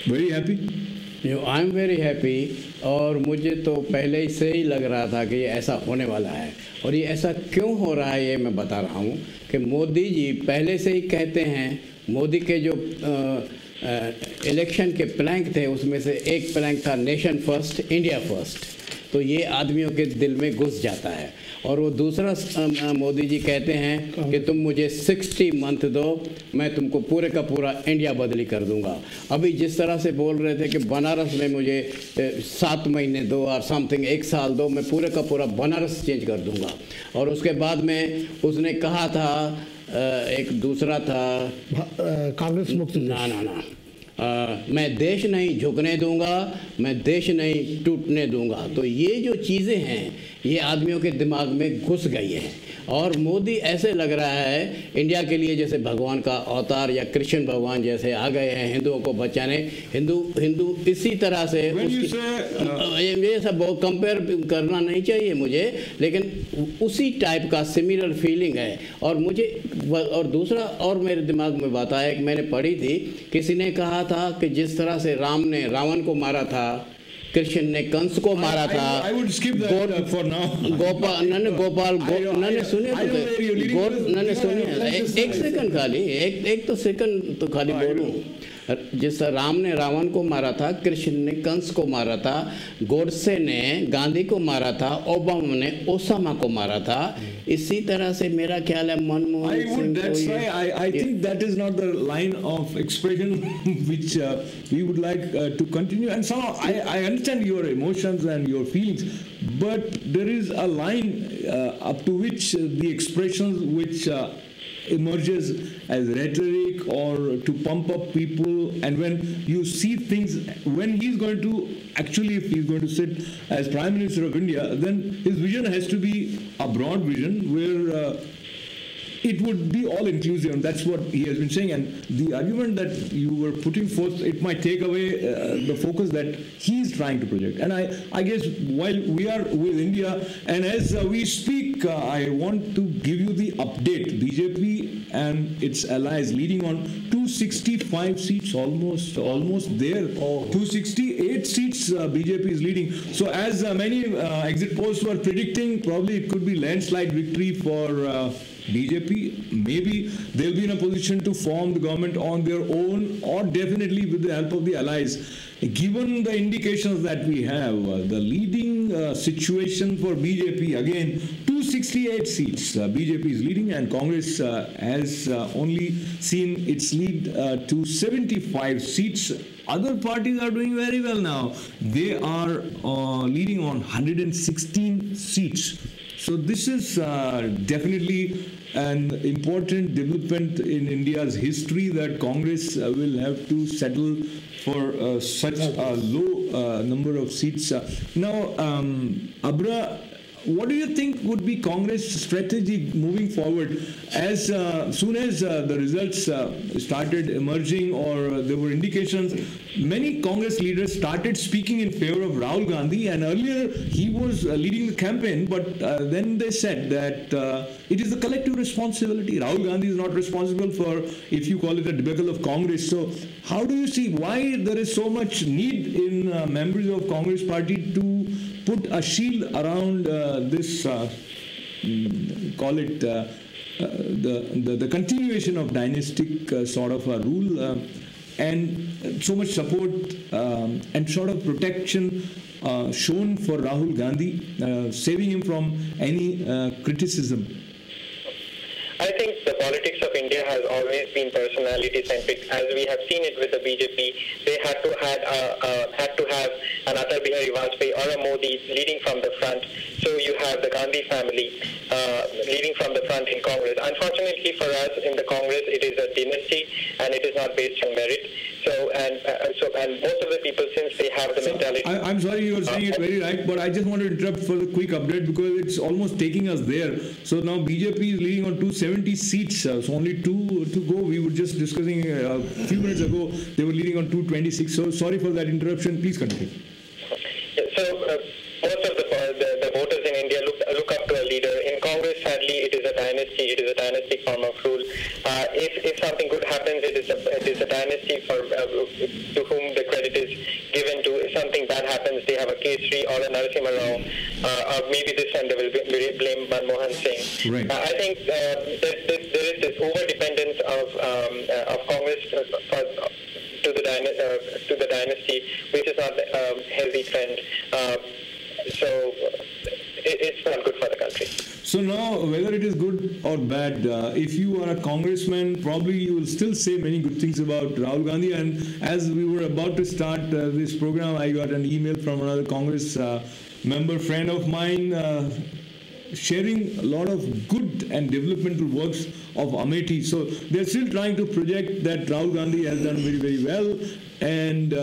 Very happy? I am very happy. और मुझे तो पहले ही से ही लग रहा था कि ये ऐसा होने वाला है। और ये ऐसा क्यों हो रहा है ये मैं बता रहा हूँ कि मोदी जी पहले से ही कहते हैं, मोदी के जो इलेक्शन के प्लैंक थे उसमें से एक प्लैंक था नेशन फर्स्ट, इंडिया फर्स्ट। तो ये आदमियों के दिल में घुस जाता है। और वो दूसरा मोदी जी कहते हैं कि तुम मुझे 60 मंथ दो, मैं तुमको पूरे का पूरा इंडिया बदली कर दूंगा। अभी जिस तरह से बोल रहे थे कि बनारस में मुझे 7 महीने दो और समथिंग 1 साल दो, मैं पूरे का पूरा बनारस चेंज कर दूंगा। और उसके बाद में उसने कहा था, एक दूसरा था कांग्रेस मुक्त, ना मैं देश नहीं झुकने दूंगा, मैं देश नहीं टूटने दूंगा। तो ये जो चीज़ें हैं ये आदमियों के दिमाग में घुस गई हैं। और मोदी ऐसे लग रहा है इंडिया के लिए जैसे भगवान का अवतार या कृष्ण भगवान जैसे आ गए हैं हिंदुओं को बचाने। हिंदू इसी तरह से ये सब बहुत कंपेयर करना नहीं चाहिए मुझे, लेकिन उसी टाइप का सिमिलर फीलिंग है। और मुझे और दूसरा और मेरे दिमाग में बात आया, मैंने पढ़ी थी, किसी ने कहा था कि जिस तरह से राम ने रावण को मारा था, कृष्ण ने कंस को मारा था, गोपाल सुनिए एक सेकंड खाली, एक तो सेकंड तो खाली बोलूं। जिस राम ने रावण को मारा था, कृष्ण ने कंस को मारा था, गोडसे ने गांधी को मारा था, ओबामा ने ओसामा को मारा था। इसी तरह से मेरा ख्याल है Manmohan Singh. I think that is not the line of expression which we would like to continue. And somehow I understand your emotions and your feelings, but there is a line up to which the expressions which emerges as rhetoric or to pump up people, and when you see things, when he's going to actually, if he's going to sit as Prime Minister of India, then his vision has to be a broad vision where it would be all inclusive, and that's what he has been saying. And the argument that you were putting forth, it might take away the focus that he's trying to project. And I guess while we are with India, and as we speak, I want to give you the update. BJP and its allies leading on 265 seats, almost there. 268 seats BJP is leading. So as many exit polls were predicting, probably it could be landslide victory for BJP. Maybe they'll be in a position to form the government on their own, or definitely with the help of the allies. Given the indications that we have, the leading situation for BJP, again, 268 seats. BJP is leading, and Congress has only seen its lead to 75 seats. Other parties are doing very well now. They are leading on 116 seats. So this is definitely an important development in India's history, that Congress will have to settle for such a low number of seats. Now, Abra, what do you think would be Congress' strategy moving forward? As soon as the results started emerging, or there were indications, many Congress leaders started speaking in favor of Rahul Gandhi, and earlier he was leading the campaign, but then they said that it is the collective responsibility. Rahul Gandhi is not responsible for, if you call it, a debacle of Congress. So how do you see why there is so much need in members of Congress party to put a shield around this, call it the continuation of dynastic sort of a rule, and so much support and sort of protection shown for Rahul Gandhi, saving him from any criticism? I think the politics of India has always been personality-centric. As we have seen it with the BJP, they had to have an Atal Bihari Vajpayee or a Modi leading from the front. So you have the Gandhi family leading from the front in Congress. Unfortunately for us in the Congress, it is a dynasty and it is not based on merit. So and most of the people, since they have the mentality. I'm sorry, you were saying it very right, but I just want to interrupt for the quick update because it's almost taking us there. So now BJP is leading on 270 seats, so only 2 to go. We were just discussing a few minutes ago, they were leading on 226. So sorry for that interruption. Please continue. So most of the voters in India look up to a leader. In Congress, sadly, it is a dynasty. It is a dynastic form of rule. If something good happens, it is a dynasty to whom the credit is given to. If something bad happens, they have a Kesri or a Narasimha Rao, or maybe this time they will blame Manmohan Singh. Right. I think there is this over-dependence of Congress to the dynasty, which is not a healthy trend. So it's not good for the country. So now, whether it is good or bad, if you are a congressman, probably you will still say many good things about Rahul Gandhi. And as we were about to start this program, I got an email from another Congress member friend of mine sharing a lot of good and developmental works of Amethi. So they're still trying to project that Rahul Gandhi has done very, very well. And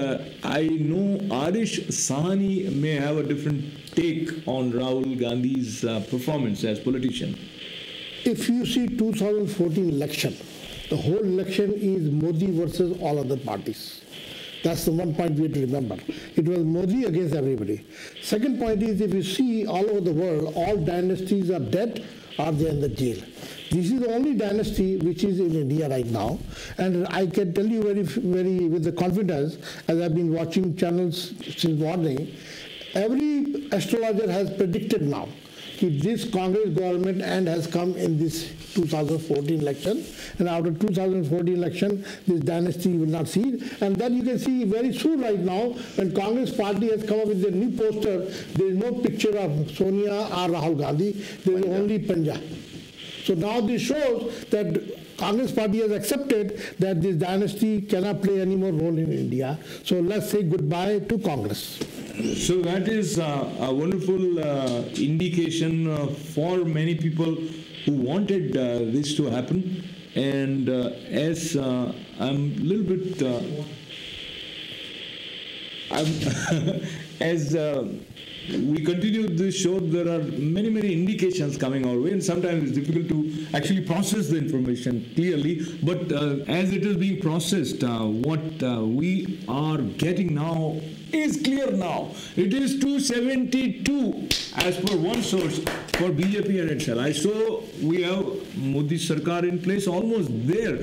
I know Arish Sahani may have a different take on Rahul Gandhi's performance as politician. If you see 2014 election, the whole election is Modi versus all other parties. That's the one point we have to remember. It was Modi against everybody. Second point is, if you see all over the world, all dynasties are dead or they're in the jail. This is the only dynasty which is in India right now. And I can tell you very with the confidence, as I've been watching channels since morning, every astrologer has predicted now that this Congress government end has come in this 2014 election, and after 2014 election, this dynasty will not see it. And then you can see very soon right now, when Congress party has come up with a new poster, there is no picture of Sonia or Rahul Gandhi, there is only Punjab. So now this shows that Congress party has accepted that this dynasty cannot play any more role in India. So let's say goodbye to Congress. So that is a wonderful indication for many people who wanted this to happen. And as I'm a little bit, as we continue this show, there are many indications coming our way, and sometimes it's difficult to actually process the information clearly. But as it is being processed, what we are getting now is clear now. It is 272 as per one source for BJP and HL. So we have Modi Sarkar in place, almost there.